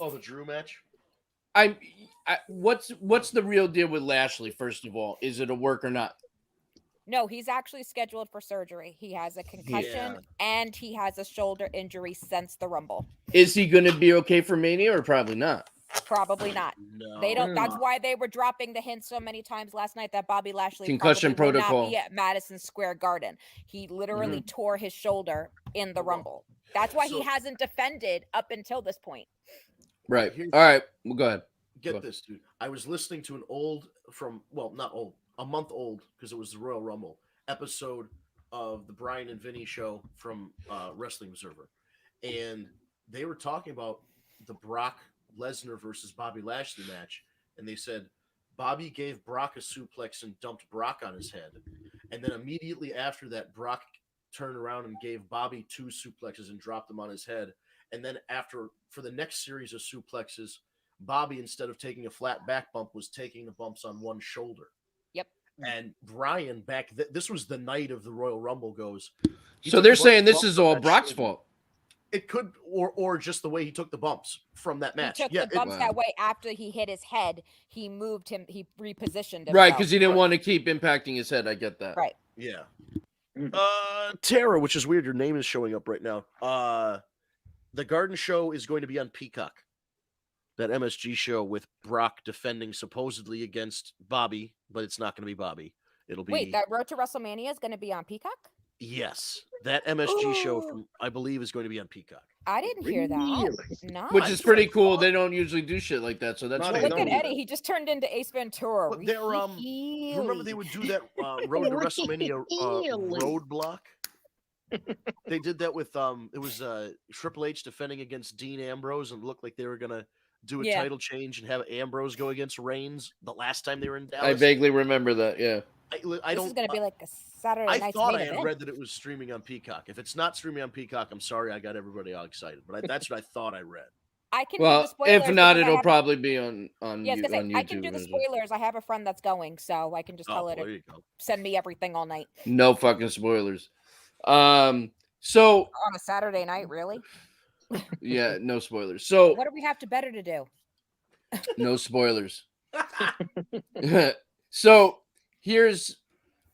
Oh, the Drew match? What's the real deal with Lashley? First of all, is it a work or not? No, he's actually scheduled for surgery. He has a concussion and he has a shoulder injury since the Rumble. Is he going to be okay for Mania or probably not? Probably not. No. They don't. That's why they were dropping the hint so many times last night that Bobby Lashley Concussion probably will protocol. not be at Madison Square Garden. He literally tore his shoulder in the Rumble. That's why he hasn't defended up until this point. Right. All right. Well, go ahead. Get this, dude. I was listening to an a month old, because it was the Royal Rumble episode of the Brian and Vinny show from Wrestling Observer. And they were talking about the Brock Lesnar versus Bobby Lashley match. And they said Bobby gave Brock a suplex and dumped Brock on his head. And then immediately after that, Brock turned around and gave Bobby 2 suplexes and dropped him on his head. And then for the next series of suplexes, Bobby, instead of taking a flat back bump, was taking the bumps on one shoulder. Yep. And Brian this was the night of the Royal Rumble goes. So they're saying this is all Brock's fault. It could, or just the way he took the bumps from that match. He took the bumps that way after he hit his head. He moved him. He repositioned himself. Right, because he didn't want to keep impacting his head. I get that. Right. Yeah. Tara, which is weird. Your name is showing up right now. The Garden Show is going to be on Peacock. That MSG show with Brock defending supposedly against Bobby, but it's not going to be Bobby. It'll be. Wait, that Road to WrestleMania is going to be on Peacock? Yes, that MSG show from I believe is going to be on Peacock. I didn't hear that. No. Which is pretty cool. They don't usually do shit like that, so that's Look at Eddie. He just turned into Ace Ventura. But they're remember they would do that Road to WrestleMania roadblock. They did that with it was Triple H defending against Dean Ambrose, and looked like they were gonna do a title change and have Ambrose go against Reigns the last time they were in Dallas. I vaguely remember that. Yeah. I don't. This is gonna be like a Saturday night. I thought I had read that it was streaming on Peacock. If it's not streaming on Peacock, I'm sorry, I got everybody all excited. But that's what I thought I read. I can. Well, do the spoilers if not, it'll probably be on. Yes, yeah, on YouTube. I can do the spoilers. I have a friend that's going, so I can just tell her to send me everything all night. No fucking spoilers. So on a Saturday night, really? Yeah, no spoilers. So what do we have better to do? No spoilers. So here's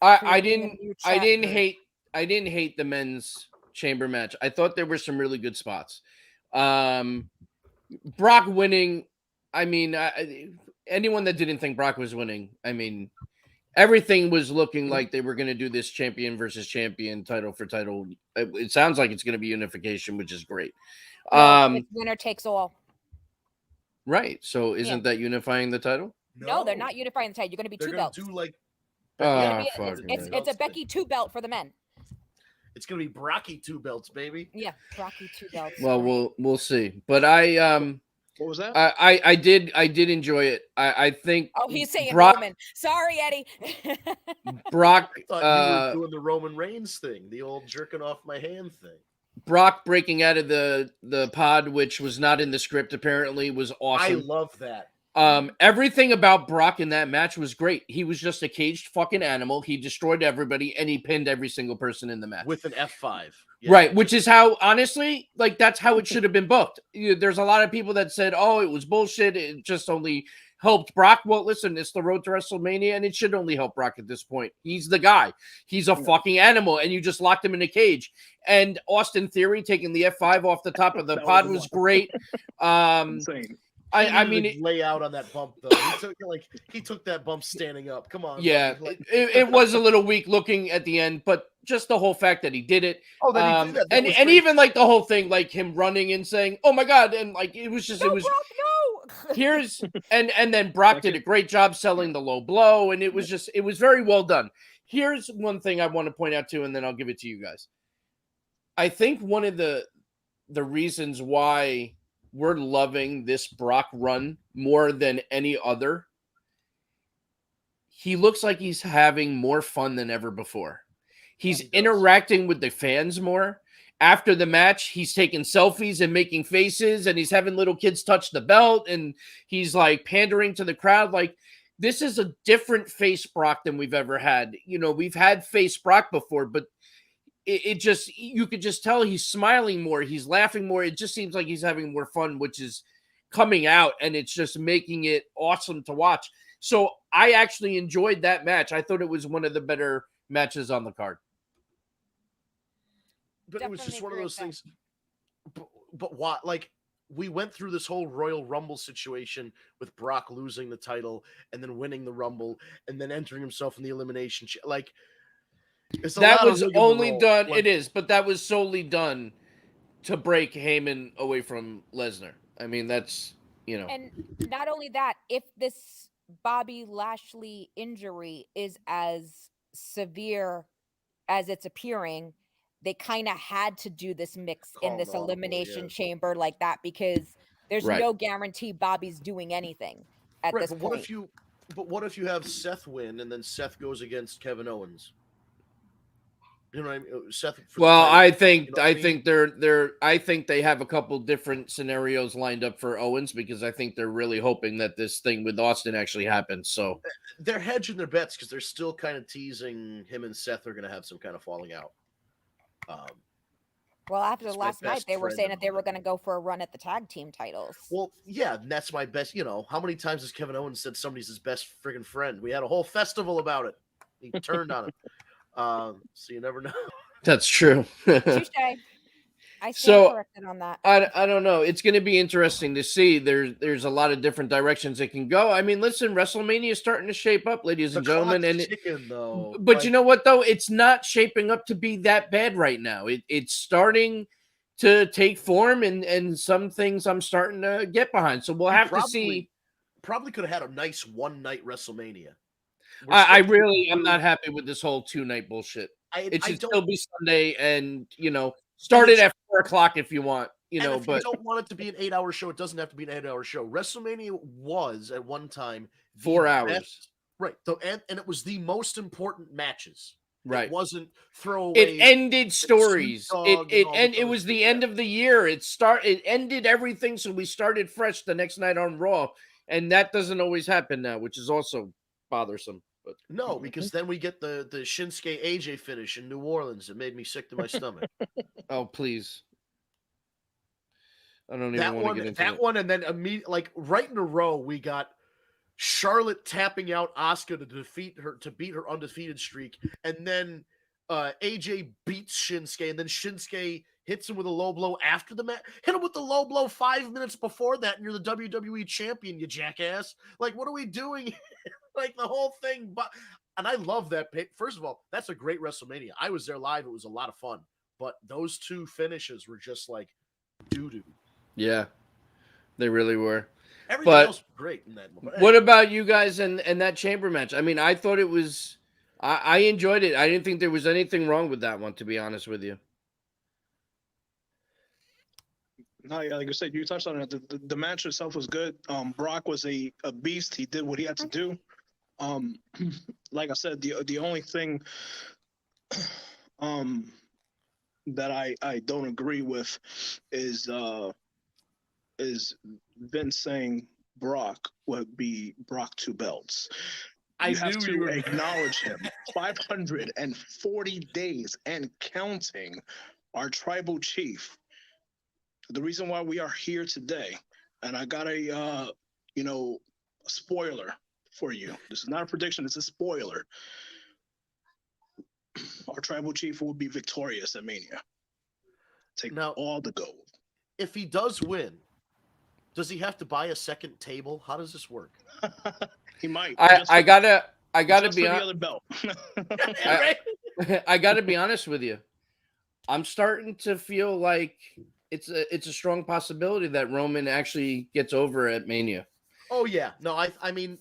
I didn't hate the men's chamber match. I thought there were some really good spots. Brock winning, I mean, anyone that didn't think Brock was winning, I mean, everything was looking like they were going to do this champion versus champion, title for title. It sounds like it's going to be unification, which is great. Winner takes all. Right. So isn't that unifying the title? No, they're not unifying the title. You're going to be two belts. It's a Becky 2 belt for the men. It's going to be Brocky 2 belts, baby. Yeah, Brocky 2 belts. Well, we'll see. But what was that? I did enjoy it. I think. Oh, he's saying Roman. Sorry, Eddie. Brock. I thought you were doing the Roman Reigns thing, the old jerking off my hand thing. Brock breaking out of the pod, which was not in the script, apparently, was awesome. I love that. Everything about Brock in that match was great. He was just a caged fucking animal. He destroyed everybody, and he pinned every single person in the match with an F5. Yeah. Right, which is how, honestly, like that's how it should have been booked. There's a lot of people that said, "Oh, it was bullshit. It just only helped Brock." Well, listen, it's the road to WrestleMania, and it should only help Brock at this point. He's the guy. He's a fucking animal, and you just locked him in a cage. And Austin Theory taking the F5 off the top of the pod was great. Insane. I mean, lay out on that bump though. He took that bump standing up. Come on. Yeah, it was a little weak looking at the end, but just the whole fact that he did it. Oh, that he did that. And even like the whole thing, like him running and saying, "Oh my god," and like it was just Brock, no. Here's and then Brock did a great job selling the low blow, and it was very well done. Here's one thing I want to point out too, and then I'll give it to you guys. I think one of the reasons why we're loving this Brock run more than any other, he looks like he's having more fun than ever before. He's interacting with the fans more. After the match, he's taking selfies and making faces, and he's having little kids touch the belt, and he's like pandering to the crowd. Like, this is a different face Brock than we've ever had. You know, we've had face Brock before, but it just, you could just tell he's smiling more. He's laughing more. It just seems like he's having more fun, which is coming out, and it's just making it awesome to watch. So I actually enjoyed that match. I thought it was one of the better matches on the card. But it was just Definitely one of agree those with that. things. But why? Like, we went through this whole Royal Rumble situation with Brock losing the title and then winning the Rumble and then entering himself in the elimination. Like, it's a That lot of was only rigmarole. done. Like, It is, but that was solely done to break Heyman away from Lesnar. I mean, that's, you know. And not only that, if this Bobby Lashley injury is as severe as it's appearing, they kind of had to do this mix in Call this an audible, elimination yeah. chamber like that, because there's Right. no guarantee Bobby's doing anything at right, this but point. what if you have Seth win and then Seth goes against Kevin Owens? You know what I mean? Seth. For the Well, title, I think you know what I mean? think they're I think they have a couple different scenarios lined up for Owens, because I think they're really hoping that this thing with Austin actually happens. So They're hedging their bets because they're still kind of teasing him and Seth are going to have some kind of falling out. Well, after It's my last night, best they were friend saying and that they all were that. going to go for a run at the tag team titles. Well, yeah, and that's my best. You know, how many times has Kevin Owens said somebody's his best friggin' friend? We had a whole festival about it. He turned on him. So you never know. that's true. Touche. I stand So corrected on that. I don't know. It's going to be interesting to see. There's a lot of different directions it can go. I mean, listen, WrestleMania is starting to shape up, ladies The and gentlemen, clock's and ticking, though. but you know what though? It's not shaping up to be that bad right now. It's starting to take form, and some things I'm starting to get behind. So we'll have to see. Probably could have had a nice one night WrestleMania. I really am not happy with this whole 2-night bullshit. It I should don't. still be Sunday, and start it at 4:00 if you want. And if But you don't want it to be an 8-hour show, it doesn't have to be an 8-hour show. WrestleMania was at one time 4 the hours. best- right? And it was the most important matches. Right. It wasn't throwaway. It ended stories. It was the end of. of the year. It ended everything, so we started fresh the next night on Raw, and that doesn't always happen now, which is also bothersome. But No, because then we get the Shinsuke AJ finish in New Orleans. It made me sick to my stomach. oh please, I don't even that want one, to get into that one, and then like right in a row, we got Charlotte tapping out Asuka to beat her undefeated streak, and then AJ beats Shinsuke, and then Shinsuke hits him with a low blow after the match. Hit him with the low blow 5 minutes before that, and you're the WWE champion, you jackass! Like, what are we doing? Like the whole thing, and I love that. First of all, that's a great WrestleMania. I was there live; it was a lot of fun. But those two finishes were just like doo doo. Yeah, they really were. Everything But else was great in that. What about you guys and that chamber match? I mean, I thought it was. I enjoyed it. I didn't think there was anything wrong with that one, to be honest with you. No, yeah, like I said, you touched on it. The match itself was good. Brock was a beast. He did what he had to do. Like I said, the only thing that I don't agree with is Vince saying Brock would be Brock 2 belts. You have to acknowledge him. 540 days and counting, our tribal chief. The reason why we are here today, and I got a spoiler for you. This is not a prediction, it's a spoiler. Our tribal chief will be victorious at Mania. Take all the gold. If he does win, does he have to buy a second table? How does this work? He might. I gotta be the other belt. I gotta be honest with you. I'm starting to feel like it's a strong possibility that Roman actually gets over at Mania. Oh yeah, no, I mean,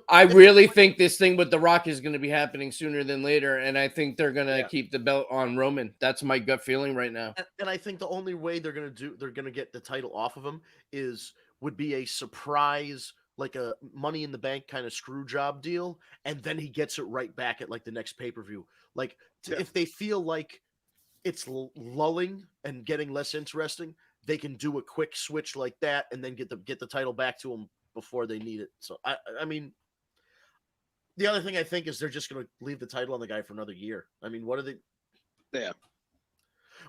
I really think this thing with The Rock is going to be happening sooner than later, and I think they're going to keep the belt on Roman. That's my gut feeling right now. And I think the only way they're going to get the title off of him would be a surprise, like a Money in the Bank kind of screw job deal, and then he gets it right back at like the next pay-per-view. Like if they feel like it's lulling and getting less interesting, they can do a quick switch like that and then get the title back to him before they need it. So I mean, the other thing I think is they're just going to leave the title on the guy for another year. I mean, what are they? Yeah.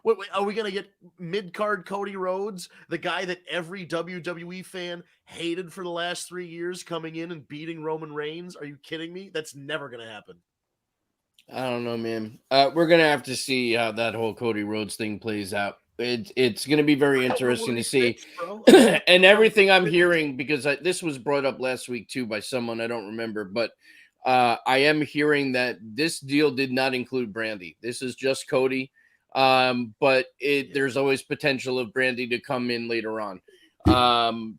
Wait, are we gonna get mid-card Cody Rhodes, the guy that every WWE fan hated for the last 3 years, coming in and beating Roman Reigns? Are you kidding me? That's never gonna happen. I don't know, man. We're gonna have to see how that whole Cody Rhodes thing plays out. It's gonna be very interesting to see. Bro. And everything I'm hearing, because this was brought up last week too by someone I don't remember, but I am hearing that this deal did not include Brandy. This is just Cody. But there's always potential of Brandy to come in later on.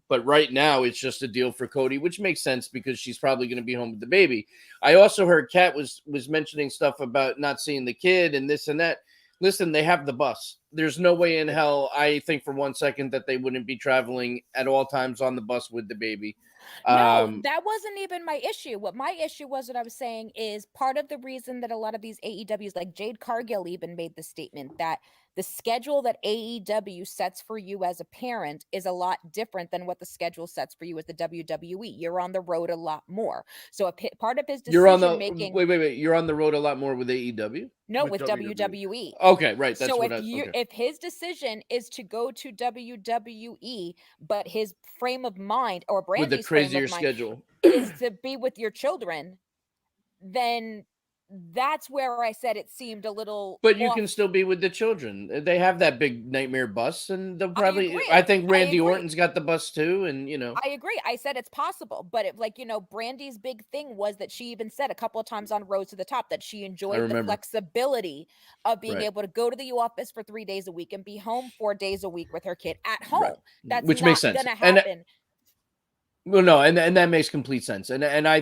But right now it's just a deal for Cody, which makes sense because she's probably going to be home with the baby. I also heard Kat was mentioning stuff about not seeing the kid and this and that. Listen, they have the bus. There's no way in hell, I think for 1 second, that they wouldn't be traveling at all times on the bus with the baby. No, that wasn't even my issue. What my issue was, what I was saying is part of the reason that a lot of these AEWs, like Jade Cargill even made the statement that the schedule that AEW sets for you as a parent is a lot different than what the schedule sets for you as the WWE. You're on the road a lot more. So part of his decision making. Wait. You're on the road a lot more with AEW? No, with WWE. Okay, right. That's so what if his decision is to go to WWE, but his frame of mind or Brandy's with the crazier frame of mind schedule is to be with your children, then that's where I said it seemed a little. But you can still be with the children. They have that big nightmare bus, and they'll probably. I think Randy Orton's got the bus too, and I agree. I said it's possible, but Brandy's big thing was that she even said a couple of times on Road to the Top that she enjoyed the flexibility of being able to go to the office for 3 days a week and be home 4 days a week with her kid at home. Right. That's which not makes sense. Gonna happen. Well, no, and that makes complete sense, and I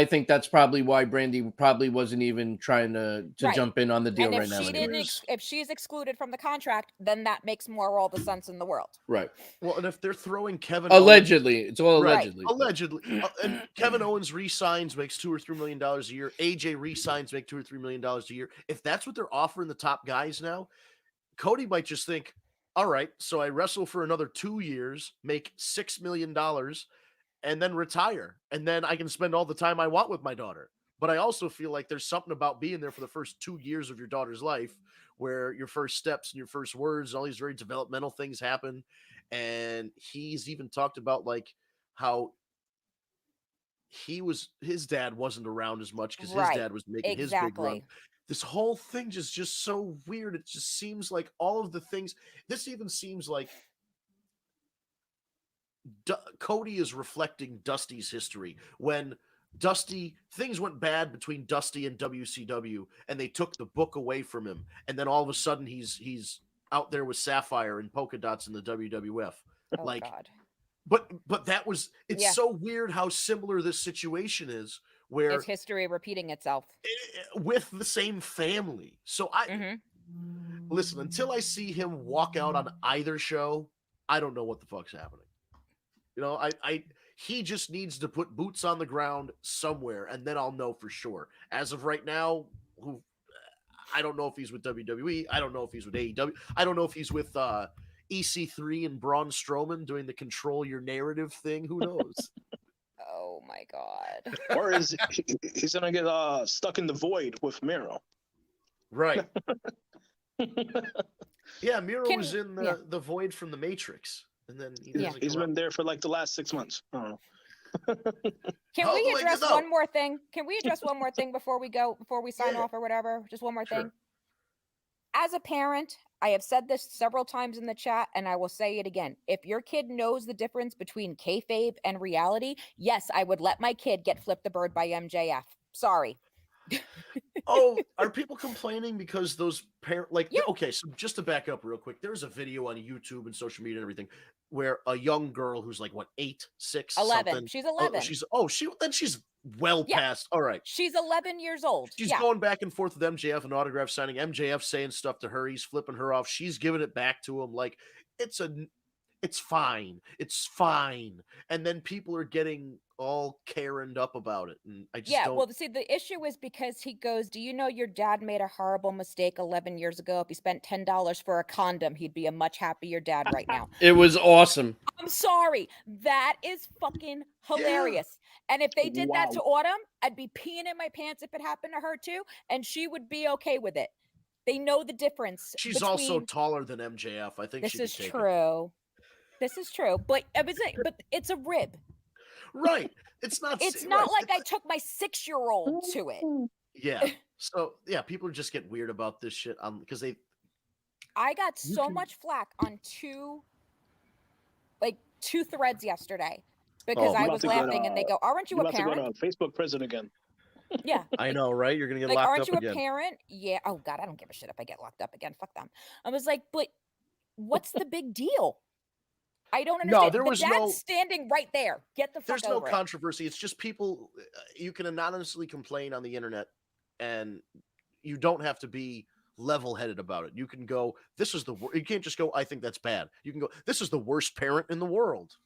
think that's probably why Brandy probably wasn't even trying to jump in on the deal right now. If she's excluded from the contract, then that makes all the sense in the world. Right. Well, and if they're throwing Kevin allegedly, it's all allegedly, right. allegedly, and Kevin Owens re-signs, makes $2 or $3 million a year. AJ re-signs, make $2 or $3 million a year. If that's what they're offering the top guys now, Cody might just think, all right, so I wrestle for another 2 years, make $6 million, and then retire. And then I can spend all the time I want with my daughter. But I also feel like there's something about being there for the first 2 years of your daughter's life where your first steps and your first words, all these very developmental things happen. And he's even talked about like how his dad wasn't around as much because his dad was making his big run. This whole thing is just so weird. It just seems like all of the things, this even seems like Cody is reflecting Dusty's history when things went bad between Dusty and WCW and they took the book away from him. And then all of a sudden he's out there with Sapphire and polka dots in the WWF. Oh, God. But that was, it's so weird how similar this situation is where it's history repeating itself with the same family. So listen, until I see him walk out on either show, I don't know what the fuck's happening. He just needs to put boots on the ground somewhere, and then I'll know for sure. As of right now, I don't know if he's with WWE. I don't know if he's with AEW. I don't know if he's with EC3 and Braun Strowman doing the control your narrative thing. Who knows? Oh my God. Or is he's gonna get stuck in the void with Miro? Right. Yeah, Miro was in the void from the Matrix. And then he's been there for like the last 6 months. I don't know. Can we address one more thing? Can we address one more thing before we sign off or whatever? Just one more thing. As a parent, I have said this several times in the chat, and I will say it again. If your kid knows the difference between kayfabe and reality, yes, I would let my kid get Flip the Bird by MJF. Sorry. Oh, are people complaining because those okay, so just to back up real quick, there's a video on YouTube and social media and everything where a young girl who's like 8, 6, 11. something. She's 11. She's well past. All right. She's 11 years old. She's going back and forth with MJF and autograph signing. MJF saying stuff to her. He's flipping her off. She's giving it back to him. Like it's fine. It's fine. And then people are getting all Karened up about it. And I just don't... well, see, the issue is because he goes, do you know your dad made a horrible mistake 11 years ago? If he spent $10 for a condom, he'd be a much happier dad right now. It was awesome. I'm sorry. That is fucking hilarious. And if they did that to Autumn, I'd be peeing in my pants if it happened to her too. And she would be okay with it. They know the difference. She's also taller than MJF. I think This she could is take true. This is true, but it's a rib. it. Right. It's not. It's right, not like it's- I took my 6-year-old to it. Yeah. So yeah, people just get weird about this shit because they. I got so much flack on two threads yesterday because Oh, I You about was to get, laughing and they go, "Aren't you You're a about to go parent?" to Facebook prison again. Yeah. I know, right? You're gonna get Like, locked aren't up you a again. parent? Yeah. Oh God, I don't give a shit if I get locked up again. Fuck them. I was like, but what's the big deal? I don't No, understand. there The was dad's no. standing right there. Get the fuck There's no over it. controversy. It's just people. You can anonymously complain on the internet, and you don't have to be level-headed about it. You can go, "This is the." You can't just go, "I think that's bad." You can go, "This is the worst parent in the world."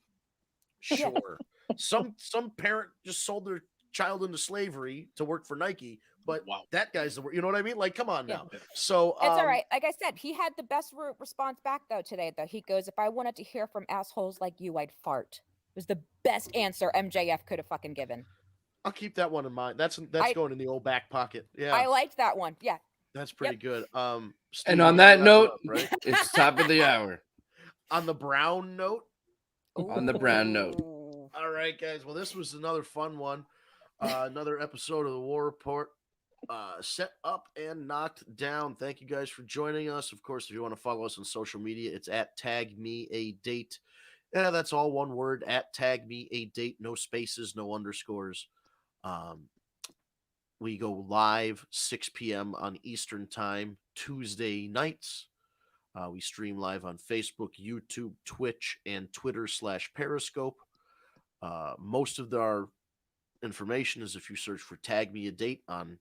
Yeah. Sure. Some parent just sold their child into slavery to work for Nike, but Wow. that guy's the you know what I mean? Like, come on Yeah. now. So It's all right. Like I said, he had the best response back though today. Though he goes, "If I wanted to hear from assholes like you, I'd fart." It was the best answer MJF could have fucking given. I'll keep that one in mind. That's I- going in the old back pocket. Yeah, I liked that one. Yeah. that's pretty good. Steve, And we on gotta that wrap it note, up, right? it's top of the hour. On the brown note. On the brown note. Ooh. All right, guys. Well, this was another fun one. Another episode of the War Report. Set up and knocked down. Thank you guys for joining us. Of course, if you want to follow us on social media, it's at Tag Me A Date. Yeah, that's all one word, at Tag Me A Date. No spaces, no underscores. We go live 6 p.m. on Eastern Time, Tuesday nights. We stream live on Facebook, YouTube, Twitch, and Twitter /Periscope. Most of our information is if you search for Tag Me A Date on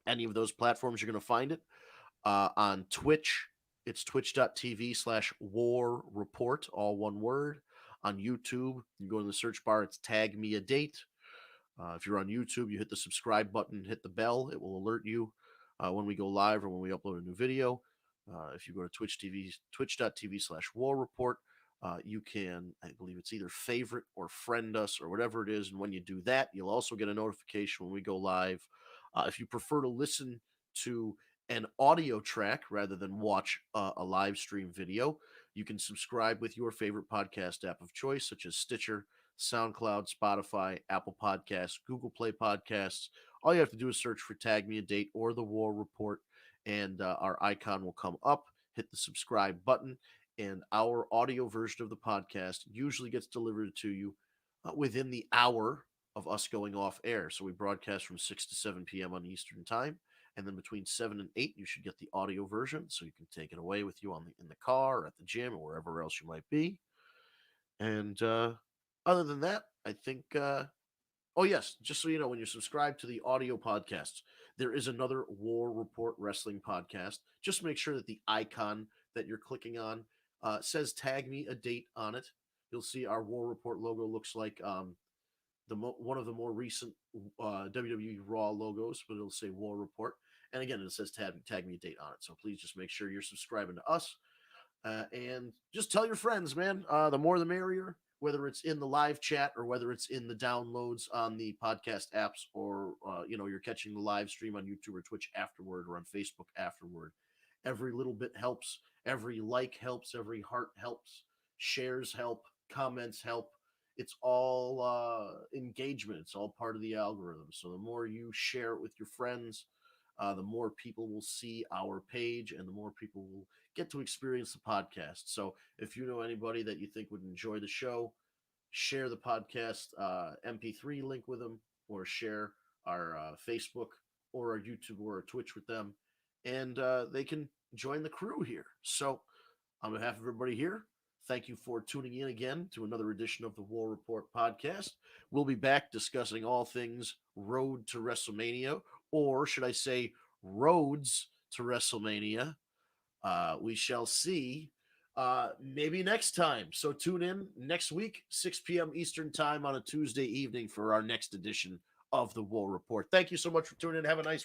any of those platforms, you're going to find it. On Twitch, it's twitch.tv/War Report, all one word. On YouTube, you go in the search bar, it's Tag Me A Date. If you're on YouTube, you hit the subscribe button, hit the bell. It will alert you when we go live or when we upload a new video. If you go to twitch.tv/War Report, you can, I believe it's either favorite or friend us or whatever it is. And when you do that, you'll also get a notification when we go live. If you prefer to listen to an audio track rather than watch a live stream video, you can subscribe with your favorite podcast app of choice, such as Stitcher, SoundCloud, Spotify, Apple Podcasts, Google Play Podcasts. All you have to do is search for Tag Me A Date or The War Report, and our icon will come up. Hit the subscribe button, and our audio version of the podcast usually gets delivered to you within the hour of us going off air. So we broadcast from 6 to 7 p.m. on Eastern Time, and then between 7 and 8, you should get the audio version, so you can take it away with you in the car, or at the gym, or wherever else you might be. And other than that, I think. Oh yes, just so you know, when you subscribe to the audio podcasts, there is another War Report Wrestling podcast. Just make sure that the icon that you're clicking on says "Tag Me A Date" on it. You'll see our War Report logo looks like one of the more recent WWE Raw logos, but it'll say War Report. And again, it says tag Me A Date on it. So please just make sure you're subscribing to us. And just tell your friends, man. The more the merrier, whether it's in the live chat or whether it's in the downloads on the podcast apps, or you're catching the live stream on YouTube or Twitch afterward, or on Facebook afterward. Every little bit helps. Every like helps. Every heart helps. Shares help. Comments help. It's all engagement. It's all part of the algorithm. So the more you share it with your friends, the more people will see our page, and the more people will get to experience the podcast. So if you know anybody that you think would enjoy the show, share the podcast MP3 link with them, or share our Facebook or our YouTube or our Twitch with them, and they can join the crew here. So on behalf of everybody here, thank you for tuning in again to another edition of the War Report podcast. We'll be back discussing all things Road to WrestleMania, or should I say roads to WrestleMania. We shall see maybe next time. So tune in next week, 6 p.m. Eastern Time on a Tuesday evening for our next edition of the War Report. Thank you so much for tuning in. Have a nice